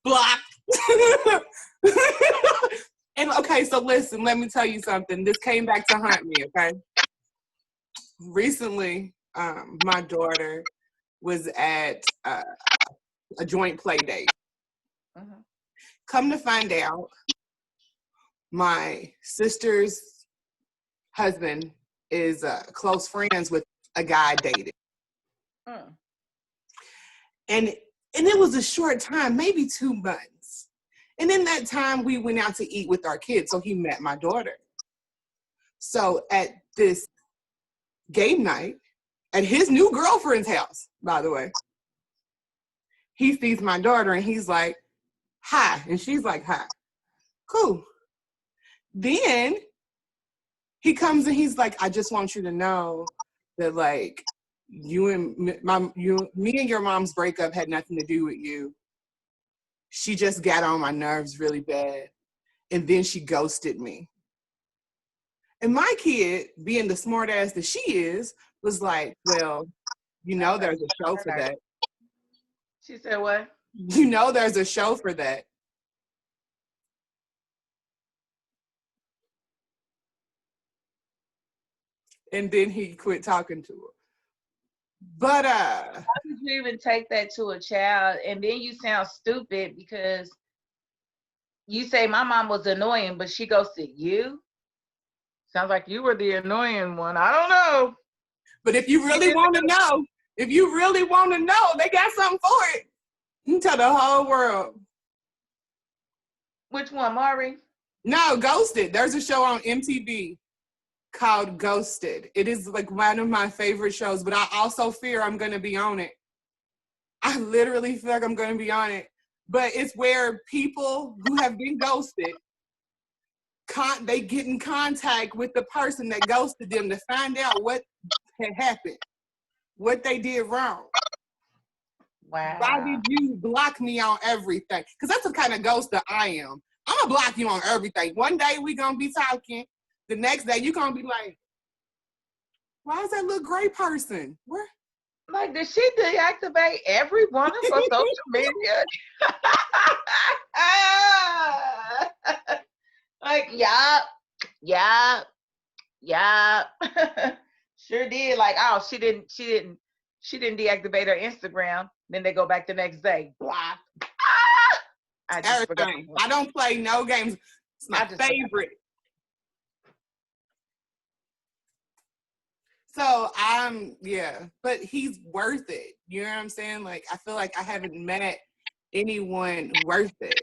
Block. And okay, so listen, let me tell you something. This came back to haunt me, okay? Recently, my daughter was at a joint play date. Mhm. Come to find out, my sister's husband is close friends with a guy I dated. Mm. And it was a short time, maybe 2 months. And in that time, we went out to eat with our kids. So he met my daughter. So at this game night, at his new girlfriend's house, by the way, he sees my daughter and he's like, hi. And she's like, hi. Cool. Then he comes and he's like, I just want you to know that like me and your mom's breakup had nothing to do with you. She just got on my nerves really bad. And then she ghosted me. And my kid, being the smart ass that she is, was like, well, there's a show for that. She said what? There's a show for that. And then he quit talking to her. But How did you even take that to a child? And then you sound stupid because you say my mom was annoying, but she ghosted you. Sounds like you were the annoying one. I don't know. But if you really want to know, they got something for it. You tell the whole world. Which one, Maury? No, Ghosted. There's a show on MTV called Ghosted. It is like one of my favorite shows, but I also fear I'm going to be on it. I literally feel like I'm going to be on it. But it's where people who have been ghosted, they get in contact with the person that ghosted them to find out what had happened, what they did wrong. Wow. Why did you block me on everything? Because that's the kind of ghost that I am. I'm going to block you on everything. One day we going to be talking. The next day you're going to be like, why is that little gray person? Where? Like, did she deactivate every one of her social media? Like, yup. Sure did. Like, oh, she didn't deactivate her Instagram. Then they go back the next day. Blocked. I just everything. I don't play no games. It's my favorite. So but he's worth it. You know what I'm saying? Like, I feel like I haven't met anyone worth it.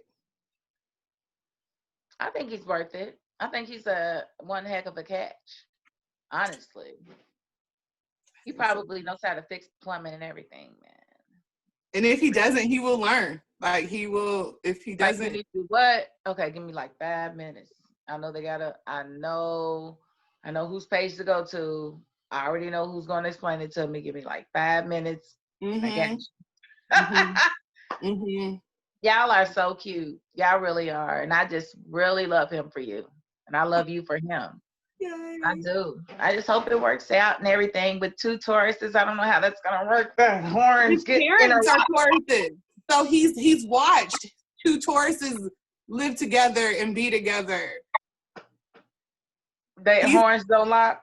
I think he's worth it. I think he's one heck of a catch. Honestly. He probably knows how to fix plumbing and everything, man. And if he doesn't, he will learn. Like, he will, if he doesn't. Like, you need to do what? Okay, give me like 5 minutes. I know whose page to go to. I already know who's going to explain it to me. Give me like 5 minutes. Mm-hmm. I got you. Mm-hmm. Mm-hmm. Y'all are so cute. Y'all really are. And I just really love him for you. And I love you for him. Yay. I do. I just hope it works out and everything. With 2 Tauruses, I don't know how that's gonna work. The horns get Tauruses. So he's watched 2 Tauruses live together and be together. Horns don't lock.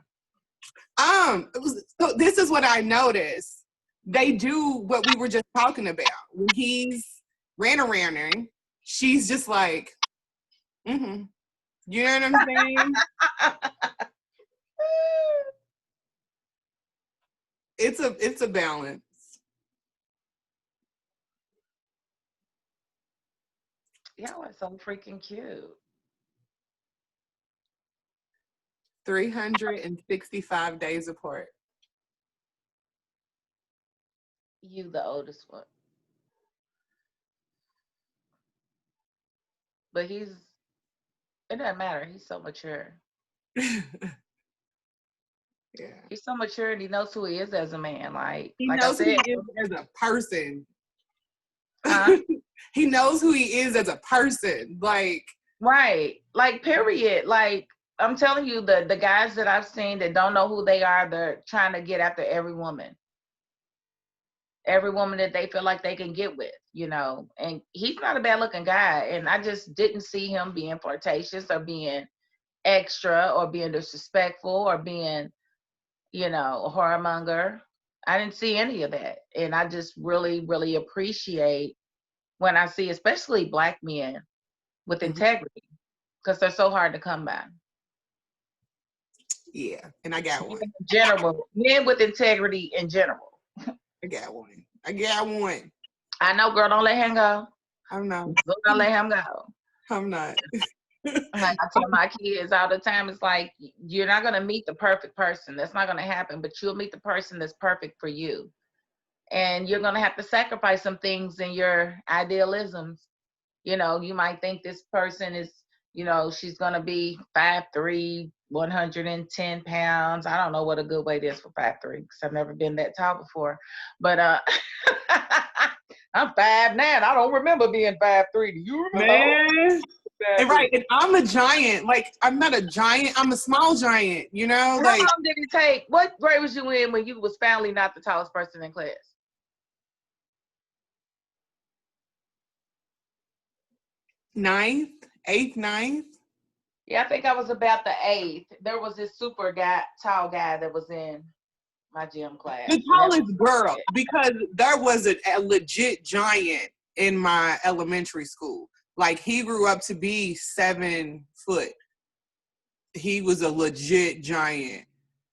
So this is what I noticed. They do what we were just talking about. When he's around, she's just like, mm-hmm. You know what I'm saying? It's a balance. Y'all are so freaking cute. 365 days apart. You the oldest one. But it doesn't matter. He's so mature. Yeah. He's so mature and he knows who he is as a man. He knows who he is as a person. Huh? He knows who he is as a person. Like, right. Like, period. Like, I'm telling you, the guys that I've seen that don't know who they are, they're trying to get after every woman that they feel like they can get with, you know. And he's not a bad looking guy. And I just didn't see him being flirtatious or being extra or being disrespectful or being, you know, a whoremonger. I didn't see any of that. And I just really, really appreciate when I see, especially Black men with integrity, because they're so hard to come by. Yeah, and I got one. In general, men with integrity in general. I got one. I know, girl, don't let him go. I'm not. Don't let him go. I'm not. Like I tell my kids all the time, it's like, you're not going to meet the perfect person. That's not going to happen, but you'll meet the person that's perfect for you. And you're going to have to sacrifice some things in your idealisms. You know, you might think this person is, you know, she's going to be 5'3", 110 pounds. I don't know what a good weight is for 5'3", because I've never been that tall before. But I'm 5'9". I don't remember being 5'3". Do you remember? Man. Right, and I'm a giant. Like, I'm not a giant. I'm a small giant. You know, How long did it take? What grade was you in when you was finally not the tallest person in class? 9th, 8th, 9th. Yeah, I think I was about the 8th. There was this tall guy that was in my gym class. The tallest girl, because there was a legit giant in my elementary school. Like, he grew up to be 7 foot. He was a legit giant.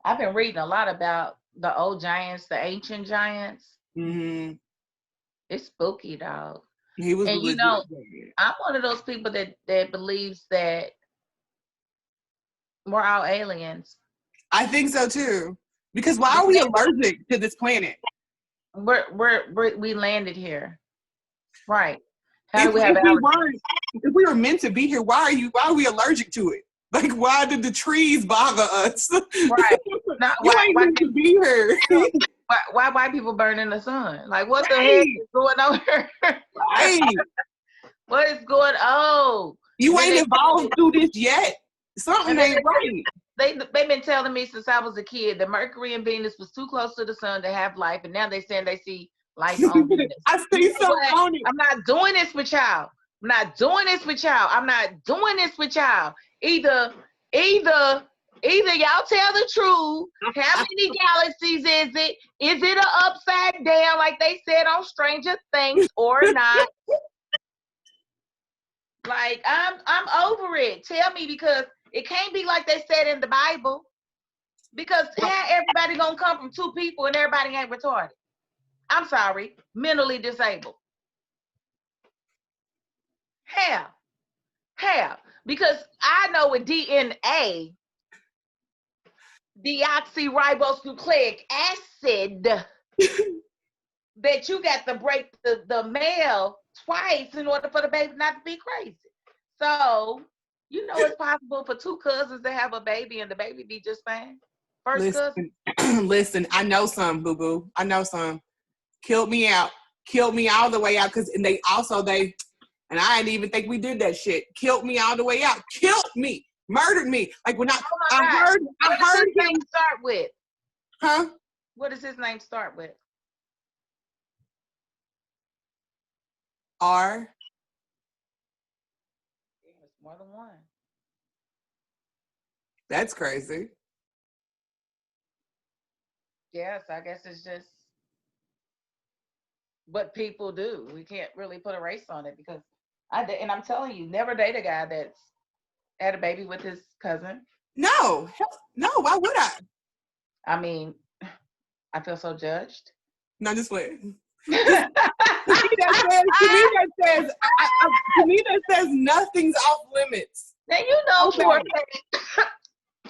I've been reading a lot about the old giants, the ancient giants. Mm-hmm. It's spooky, dog. He was, and you know, giant. I'm one of those people that believes that We're all aliens. I think so too. Because why are we allergic to this planet? We landed here, right? How If, do we have if we allergies? weren't, if we were meant to be here, why are we allergic to it? Like, why did the trees bother us? Right? Not You why? ain't Why meant to can't be here. why white people burn in the sun? Like, what the heck Right, is going on here? right. What is going on? You And then ain't they evolved through this yet. Something and then ain't right. they've been telling me since I was a kid that Mercury and Venus was too close to the sun to have life, and now they saying they see life on Venus. I You see know something what? on it. I'm not doing this with y'all. I'm not doing this with y'all. I'm not doing this with y'all. Either, either, either y'all tell the truth. How many galaxies is it? Is it a upside down like they said on Stranger Things or not? Like I'm over it. Tell me, because it can't be like they said in the Bible. Because how everybody gonna come from two people and everybody ain't retarded? I'm sorry, mentally disabled. How? How? Because I know with DNA, deoxyribonucleic acid, that you got to break the male twice in order for the baby not to be crazy. So, you know, it's possible for two cousins to have a baby and the baby be just fine. First cousin. Listen, listen, I know some, boo boo. I know some. Killed me out. Killed me all the way out. And and I didn't even think we did that shit. Killed me all the way out. Killed me. Murdered me. Like when Oh my I God. heard What does his him. name start with? Huh? What does his name start with? R. It's more than one. That's crazy. Yes, I guess it's just what people do. We can't really put a race on it because and I'm telling you, never date a guy that's had a baby with his cousin. No. No, why would I? I mean, I feel so judged. No, just wait. Just, to me that says nothing's off limits. Now you know Okay. for a fact,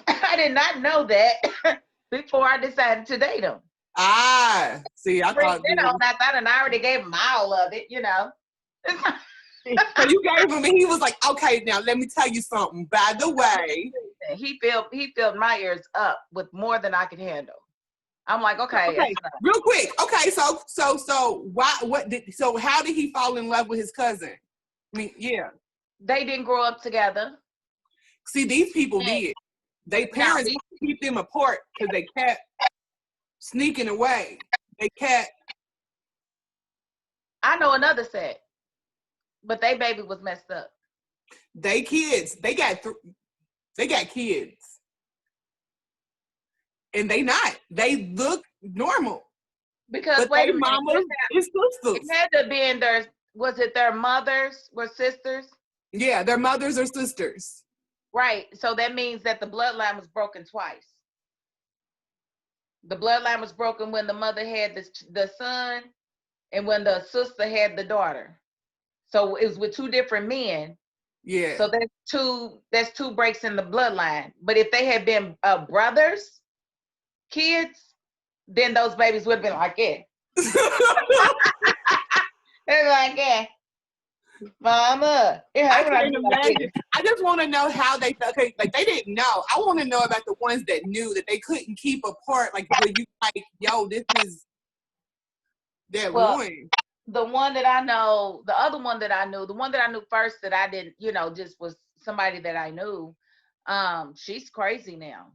I did not know that before I decided to date him. Ah, see, I thought I already gave him all of it, you know. so you gave him, and he was like, "Okay, now let me tell you something. By the way, he filled my ears up with more than I could handle. I'm like, okay, real quick. Okay, so how did he fall in love with his cousin? I mean, yeah. They didn't grow up together. See, these people did. They parents keep them apart because they kept sneaking away. They kept. I know another set, but they baby was messed up. They kids. They got kids, and they not. They look normal. Because but wait a minute, mamas and sisters. it had to be in their mothers were sisters? Yeah, their mothers or sisters. Right. So that means that the bloodline was broken twice. The bloodline was broken when the mother had the son and when the sister had the daughter. So it was with two different men. Yeah. So that's two breaks in the bloodline. But if they had been brothers, kids, then those babies would have been like, yeah. They're like, yeah. Mama. I just want to know how they felt. Okay, like they didn't know. I want to know about the ones that knew that they couldn't keep apart. Like, were you like, yo, this is that one? The one that I know, the other one that I knew, the one that I knew first that I didn't, just was somebody that I knew. She's crazy now.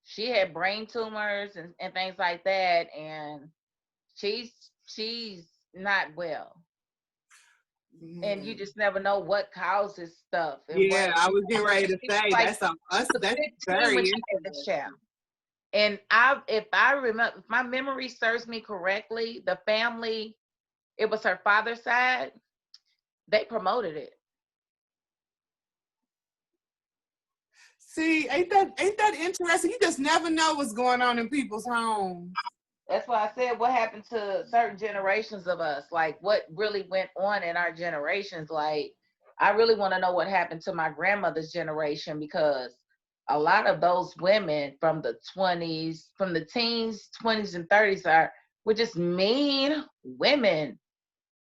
She had brain tumors and things like that, and she's not well. And you just never know what causes stuff. And I was getting ready to say like, that's very interesting. And if I remember, if my memory serves me correctly, the family, it was her father's side, they promoted it. See, ain't that interesting? You just never know what's going on in people's homes. That's why I said what happened to certain generations of us, like what really went on in our generations. Like, I really want to know what happened to my grandmother's generation, because a lot of those women from the 20s, from the teens, 20s, and 30s were just mean women.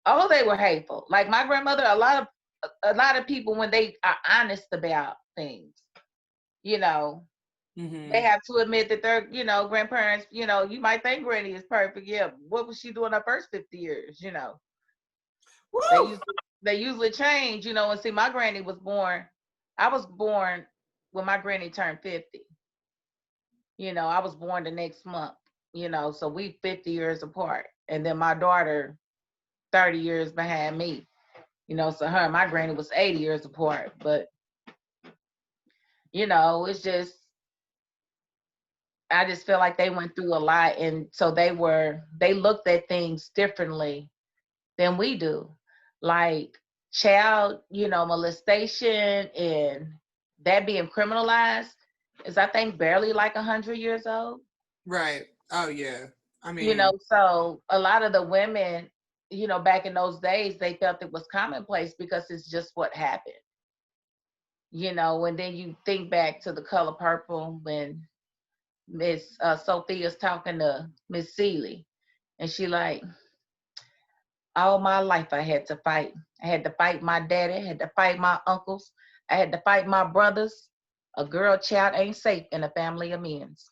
Oh, they were hateful. Like my grandmother, a lot of people, when they are honest about things, you know, they have to admit that their, grandparents, you might think granny is perfect. Yeah, what was she doing her first 50 years? They Woo! usually they usually change, and see my granny was born. I was born when my granny turned 50. I was born the next month, so we 50 years apart. And then my daughter 30 years behind me. So her and my granny was 80 years apart. But, it's just, I just feel like they went through a lot. And so they looked at things differently than we do. Like child, molestation and that being criminalized is, I think, barely like 100 years old. Right. Oh yeah. I mean, So a lot of the women, back in those days, they felt it was commonplace because it's just what happened. And then you think back to The Color Purple when Miss Sophia's talking to Miss Seeley, and she like, all my life I had to fight. I had to fight my daddy, I had to fight my uncles, I had to fight my brothers. A girl child ain't safe in a family of men's.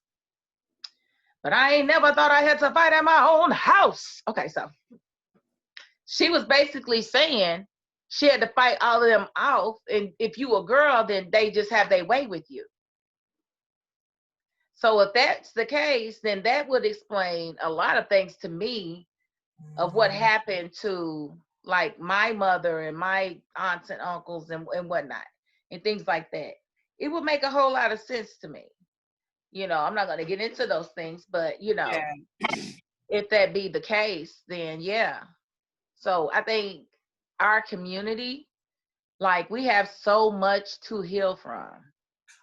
But I ain't never thought I had to fight at my own house. Okay, so she was basically saying she had to fight all of them off. And if you a girl, then they just have their way with you. So if that's the case, then that would explain a lot of things to me of what happened to like my mother and my aunts and uncles and whatnot and things like that. It would make a whole lot of sense to me. I'm not going to get into those things, but yeah. if that be the case, then yeah. So I think our community, like, we have so much to heal from.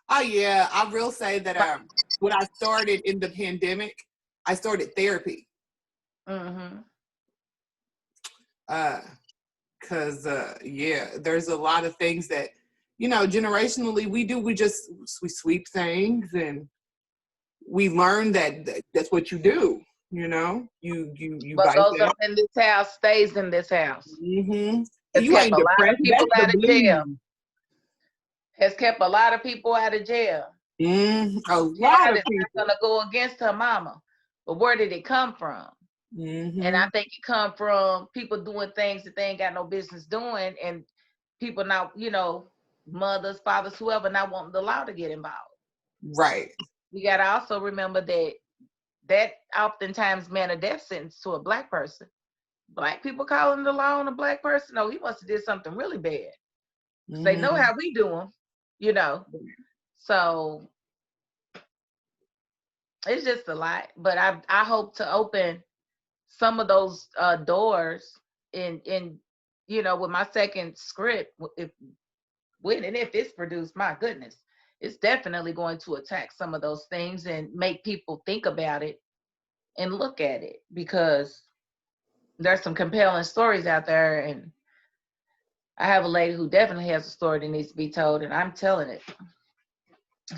Oh yeah. I will say that when I started in the pandemic, I started therapy. Mm-hmm. Cause yeah, there's a lot of things that, generationally we do. We sweep things and we learn that's what you do. You What bite goes on that. in this house stays in this house. Mm-hmm. Has You kept ain't a lot of depressed. people That's the out of jail. blues. Has kept a lot of people out of jail. A lot Child of is not people. gonna go against her mama. But where did it come from? And Mm-hmm. I think it come from people doing things that they ain't got no business doing, and people not, mothers, fathers, whoever, not wanting the law to get involved. Right. We gotta also remember that oftentimes meant a death sentence to a black person. Black people calling the law on a black person, oh, he must have did something really bad. Because they know Mm-hmm. how we do them. So it's just a lot. But I hope to open some of those doors in with my second script, if when and if it's produced, my goodness, it's definitely going to attack some of those things and make people think about it and look at it, because there's some compelling stories out there, and I have a lady who definitely has a story that needs to be told, and I'm telling it.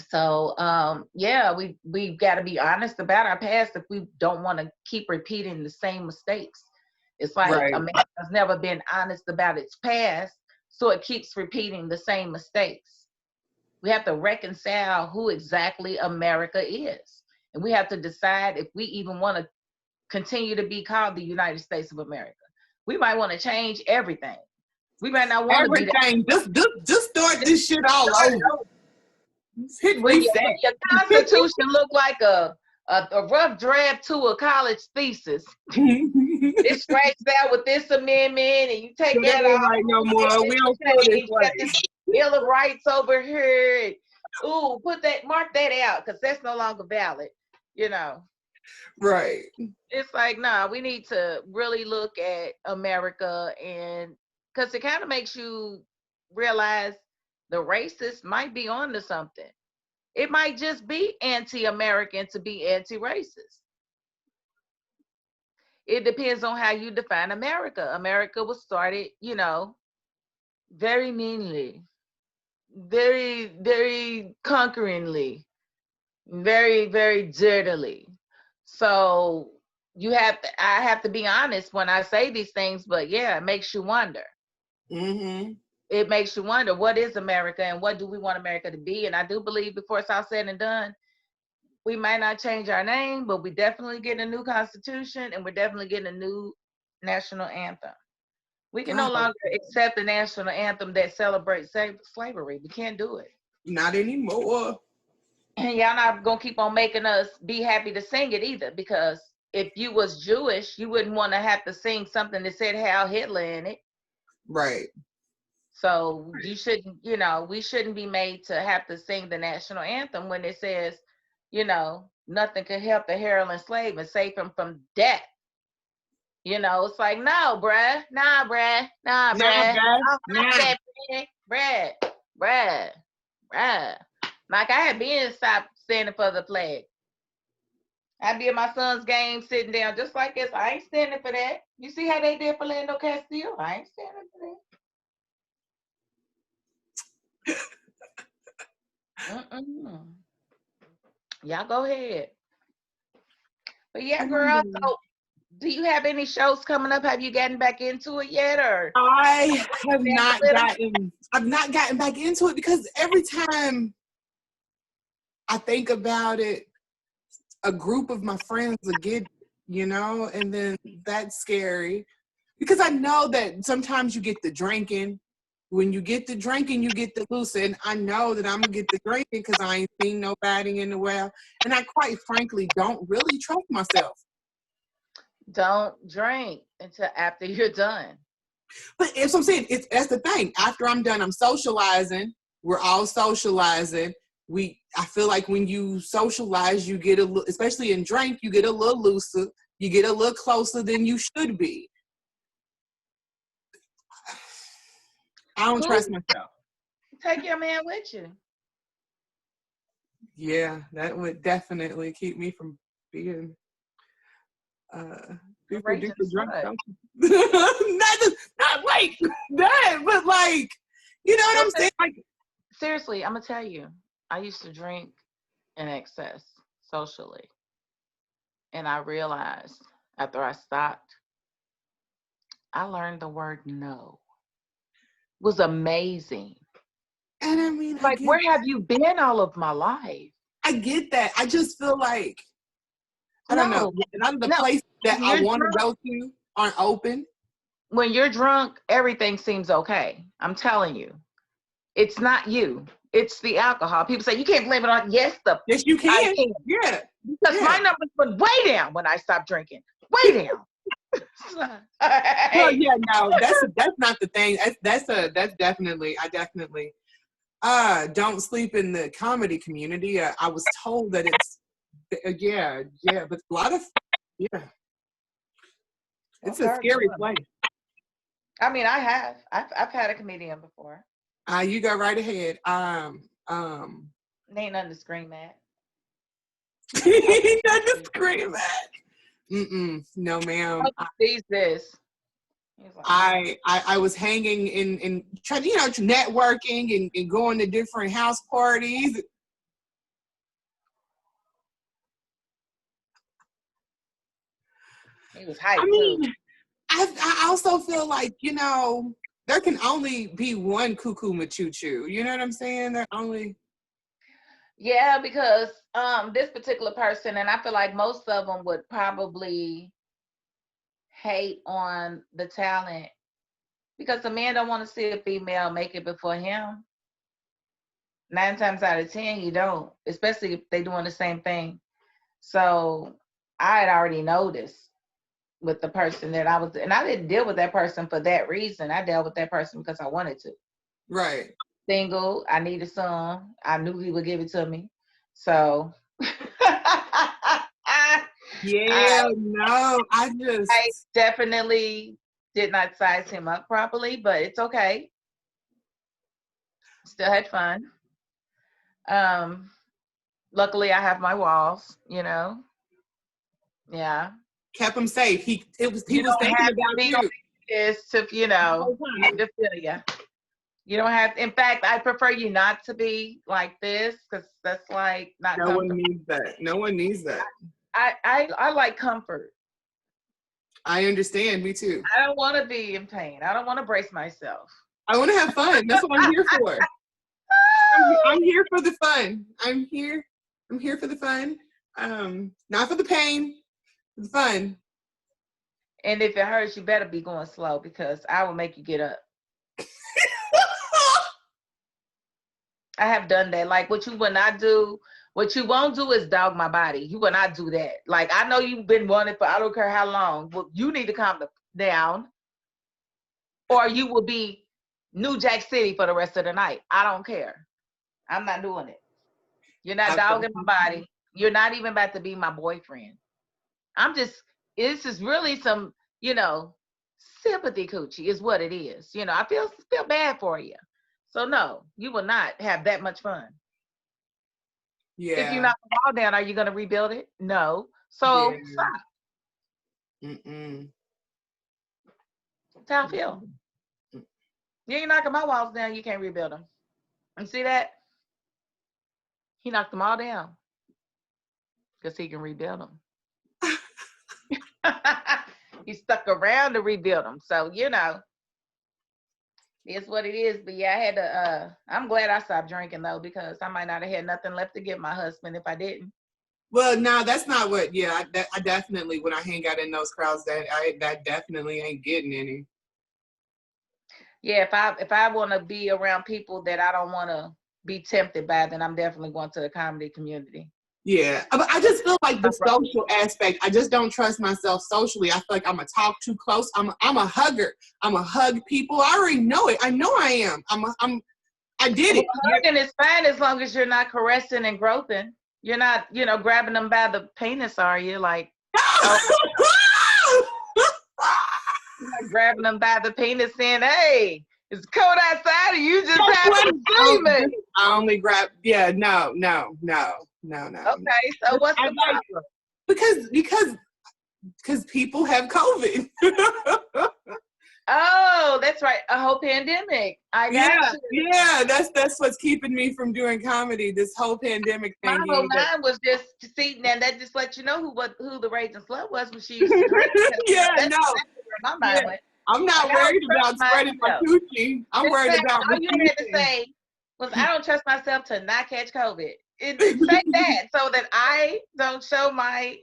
So yeah, we got to be honest about our past if we don't want to keep repeating the same mistakes. It's like Right. America's never been honest about its past, so it keeps repeating the same mistakes. We have to reconcile who exactly America is, and we have to decide if we even want to continue to be called the United States of America. We might want to change everything. We might not want to be that. Everything. Just start this shit all over. Hit When your, reset. when your Constitution look like a rough draft to a college thesis, it's scratched out with this amendment, and you take So that that ain't off. right no more. We don't feel this You got way. this Bill of Rights over here. And, ooh, mark that out, because that's no longer valid. You know, Right. it's like, nah, we need to really look at America, and because it kind of makes you realize the racists might be onto something. It might just be anti-American to be anti-racist. It depends on how you define America. America was started, very meanly, very, very conqueringly, very, very dirtily. So I have to be honest when I say these things, but yeah, it makes you wonder. Mm-hmm. It makes you wonder, what is America and what do we want America to be? And I do believe before it's all said and done, we might not change our name, but we definitely get a new constitution and we're definitely getting a new national anthem. We can I no hope longer accept the national anthem that celebrates slavery. We can't do it. not anymore. And y'all not gonna keep on making us be happy to sing it either, because if you was Jewish, you wouldn't want to have to sing something that said Heil Hitler in it. Right. So you shouldn't, we shouldn't be made to have to sing the national anthem when it says, nothing can help the heroin slave and save him from death. It's like, no, bruh, nah, bruh, nah, Nah, bruh. bruh. Oh, Nah. bruh. Like, I had been stopped standing for the flag. I'd be at my son's game sitting down just like this. I ain't standing for that. You see how they did for Lando Castillo? I ain't standing for that. Y'all go ahead. But yeah, girl, so do you have any shows coming up? Have you gotten back into it yet, or I have not gotten back into it because every time I think about it, a group of my friends will get, and then that's scary because I know that sometimes you get the drinking. When you get the drinking, you get the loose. And I know that I'm going to get the drinking because I ain't seen nobody in the well. And I quite frankly don't really trust myself. Don't drink until after you're done. But as I'm saying, that's the thing. After I'm done, I'm socializing. We're all socializing. I feel like when you socialize, you get a little, especially in drink, you get a little looser. You get a little closer than you should be. I don't trust myself. Take your man with you. Yeah, that would definitely keep me from being super duper drunk. not like that, but like, you know what I'm saying? Like, seriously, I'm gonna tell you, I used to drink in excess socially, and I realized after I stopped, I learned the word no. It was amazing. And I mean, like, where have you been all of my life? I get that. I just feel like, I don't know, none of the places that I want to go to aren't open. When you're drunk, everything seems okay. I'm telling you. It's not you. It's the alcohol. People say you can't blame it on. Yes, you can. I can. Yeah. Because my numbers went way down when I stopped drinking. Way down. Well, yeah, no, that's not the thing. That's definitely, I definitely don't sleep in the comedy community. I was told that it's yeah, but a lot of it's a scary place. I mean, I've had a comedian before. You go right ahead. Ain't nothing to scream at. Ain't nothing to scream at. No, ma'am. This. I was hanging in trying, networking and going to different house parties. He was hyped. I mean, I also feel like, there can only be one cuckoo machuchu. You know what I'm saying? There only. Yeah, because this particular person, and I feel like most of them would probably hate on the talent because the man don't want to see a female make it before him. 9 times out of 10, you don't, especially if they're doing the same thing. So I had already noticed with the person that I was, and I didn't deal with that person for that reason. I dealt with that person because I wanted to. Right. Single, I needed some. I knew he would give it to me. So I definitely did not size him up properly, but it's okay. Still had fun. Luckily I have my walls, Yeah. Kept him safe. He was thinking about you. Is to, to feel ya. You don't have. In fact, I prefer you not to be like this because that's like not No one comfortable. needs that. No one needs that. I like comfort. I understand. Me too. I don't want to be in pain. I don't want to brace myself. I want to have fun. That's what I'm here for. I'm here for the fun. I'm here for the fun. Not for the pain, for the fun. And if it hurts, you better be going slow because I will make you get up. I have done that. Like what you will not do, what you won't do is dog my body. You will not do that. Like I know you've been wanting for I don't care how long. Well, you need to calm down, or you will be New Jack City for the rest of the night. I don't care. I'm not doing it. You're not dogging my body. You're not even about to be my boyfriend. I'm just, this is really some, sympathy coochie is what it is. I feel bad for you. So no, you will not have that much fun. Yeah. If you knock the wall down, are you going to rebuild it? No. So stop. That's how I feel. You ain't knocking my walls down, you can't rebuild them. You see that? He knocked them all down because he can rebuild them. He stuck around to rebuild them. So, it's what it is. But yeah, I had to, I'm glad I stopped drinking though, because I might not have had nothing left to give my husband if I didn't. Well, no, that's not what, I definitely, when I hang out in those crowds, that definitely ain't getting any. Yeah, if I want to be around people that I don't want to be tempted by, then I'm definitely going to the comedy community. Yeah, but I just feel like the social aspect, I just don't trust myself socially. I feel like I'm a talk too close. I'm a hugger. I'm a hug people. I already know it. I know I am. I did it. Hugging is fine as long as you're not caressing and groping. You're not, grabbing them by the penis, are you? Like, you're not grabbing them by the penis saying, hey, it's cold outside and you just have to see me. I only grab, no. Okay, so what's the problem? Because people have COVID. Oh, that's right. A whole pandemic. I got you. Yeah, that's what's keeping me from doing comedy. This whole pandemic thing. My whole mind was just seeing, and that just let you know who the raging slut was when she used to drink. Yeah, that's no. My mind went. I'm not worried about spreading my coochie. I'm worried about. All you had to say was, "I don't trust myself to not catch COVID." Say that so that I don't show my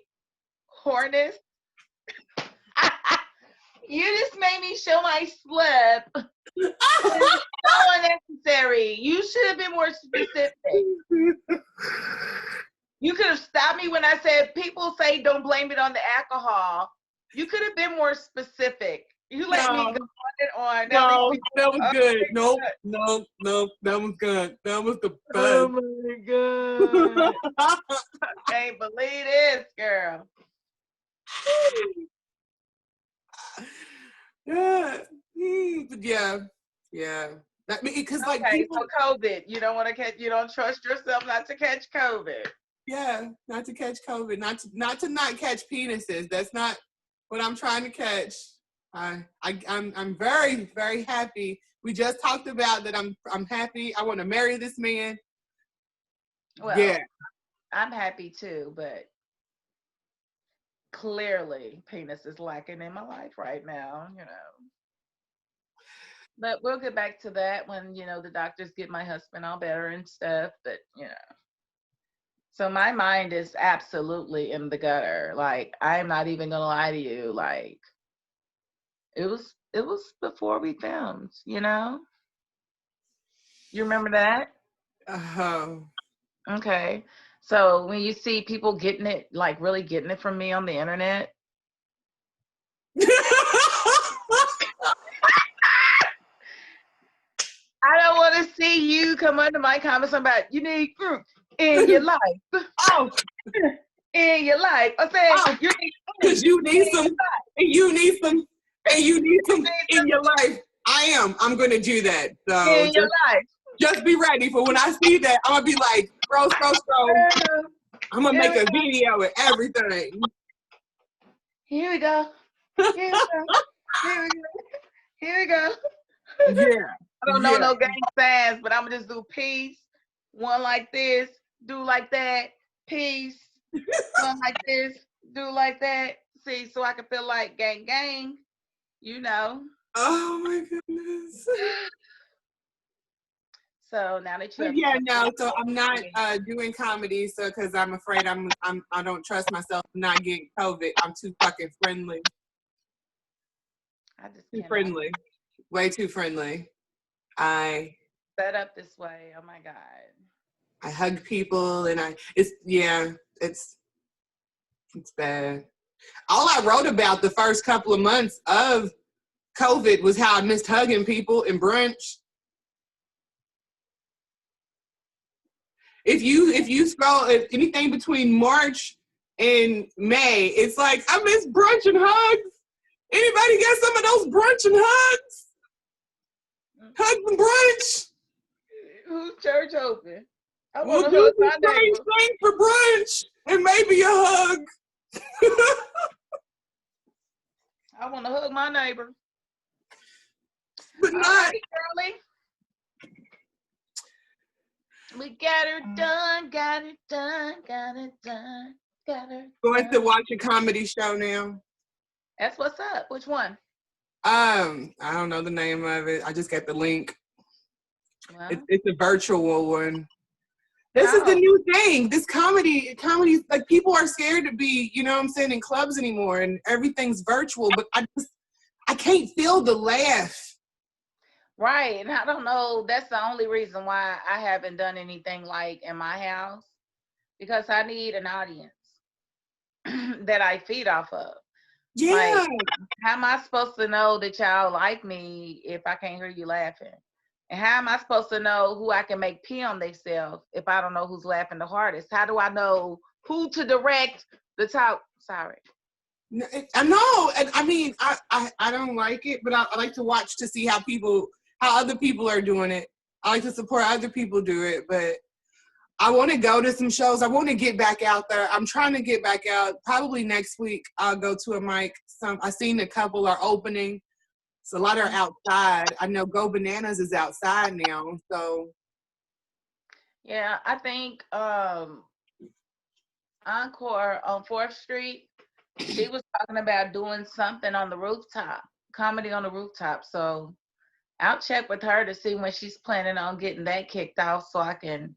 whoreness. You just made me show my slip. It's so unnecessary. You should have been more specific. You could have stopped me when I said people say don't blame it on the alcohol. You could have been more specific. You let me go on and on. No, that was good. No, that was good. That was the best. Oh my God. I can't believe this, girl. Yeah. That because people, so COVID, you don't trust yourself not to catch COVID. Yeah, not to catch COVID, not to not catch penises. That's not what I'm trying to catch. I'm very, very happy. We just talked about that. I'm happy. I want to marry this man. Well, yeah, I'm happy too, but clearly penis is lacking in my life right now, But we'll get back to that when, the doctors get my husband all better and stuff, but, So my mind is absolutely in the gutter. Like, I'm not even going to lie to you. Like, it was before we filmed, You remember that? Okay. So when you see people getting it, like really getting it from me on the internet. I don't want to see you come under my comments about you need in your life. Oh, in your life. I said you need because you need some, and you need some, and you need some in your life. I'm going to do that. So in your life. Just be ready for when I see that. I'm gonna be like, scroll. I'm gonna make a video with everything. Here we go. Here we go. Yeah. I don't know no gang signs, but I'm gonna just do peace, one like this, do like that, peace, one like this, do like that. See, so I can feel like gang gang, you know. Oh my goodness. So now that you But have yeah, told no. So I'm not me, doing comedy, so because I'm afraid I don't trust myself not getting COVID. I'm too fucking friendly. I just Too cannot friendly. Way too friendly. I set up this way. Oh my God. hug people and it's bad. All I wrote about the first couple of months of COVID was how I missed hugging people in brunch. If you scroll anything between March and May, it's like I miss brunch and hugs. Anybody got some of those brunch and hugs? Hugs and brunch. Who's church open? I We'll want to do hug the my same neighbor. thing for brunch and maybe a hug. I want to hug my neighbor. But All not. right, Shirley. We got her done, got it done, got it done, got her Going done. to watch a comedy show now. That's what's up. Which one? I don't know the name of it. I just got the link. Well, It's a virtual one. This is the new thing. This comedy, like people are scared to be, you know what I'm saying, in clubs anymore, and everything's virtual. But I can't feel the laugh. right. And I don't know. That's the only reason why I haven't done anything like in my house, because I need an audience that I feed off of. Yeah. Like, how am I supposed to know that y'all like me if I can't hear you laughing? And how am I supposed to know who I can make pee on themselves if I don't know who's laughing the hardest? How do I know who to direct the talk? Sorry. I know, and I mean, I don't like it, but I like to watch to see how other people are doing it. I like to support other people do it, but I want to go to some shows. I want to get back out there. I'm trying to get back out. Probably next week I'll go to a mic. I've seen a couple are opening. So a lot are outside. I know Go Bananas is outside now. So Yeah, I think Encore on 4th Street, she was talking about doing something on the rooftop, comedy on the rooftop. So I'll check with her to see when she's planning on getting that kicked off so I can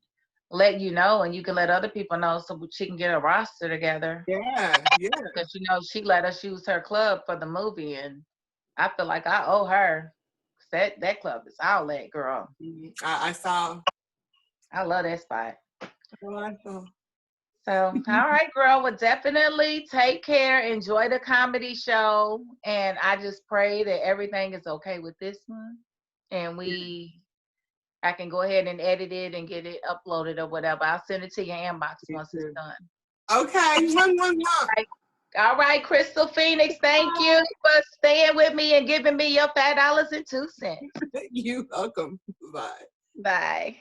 let you know and you can let other people know so she can get a roster together. yeah. Because, you know, she let us use her club for the movie and I feel like I owe her. That club is outlet, girl. I saw. I love that spot. Oh, I saw. So, all right, girl. Well, definitely take care. Enjoy the comedy show. And I just pray that everything is okay with this one. And I can go ahead and edit it and get it uploaded or whatever. I'll send it to your inbox once it's done. Okay. All right, Crystal Phoenix, thank you for staying with me and giving me your $5.02. You welcome. Bye. Bye.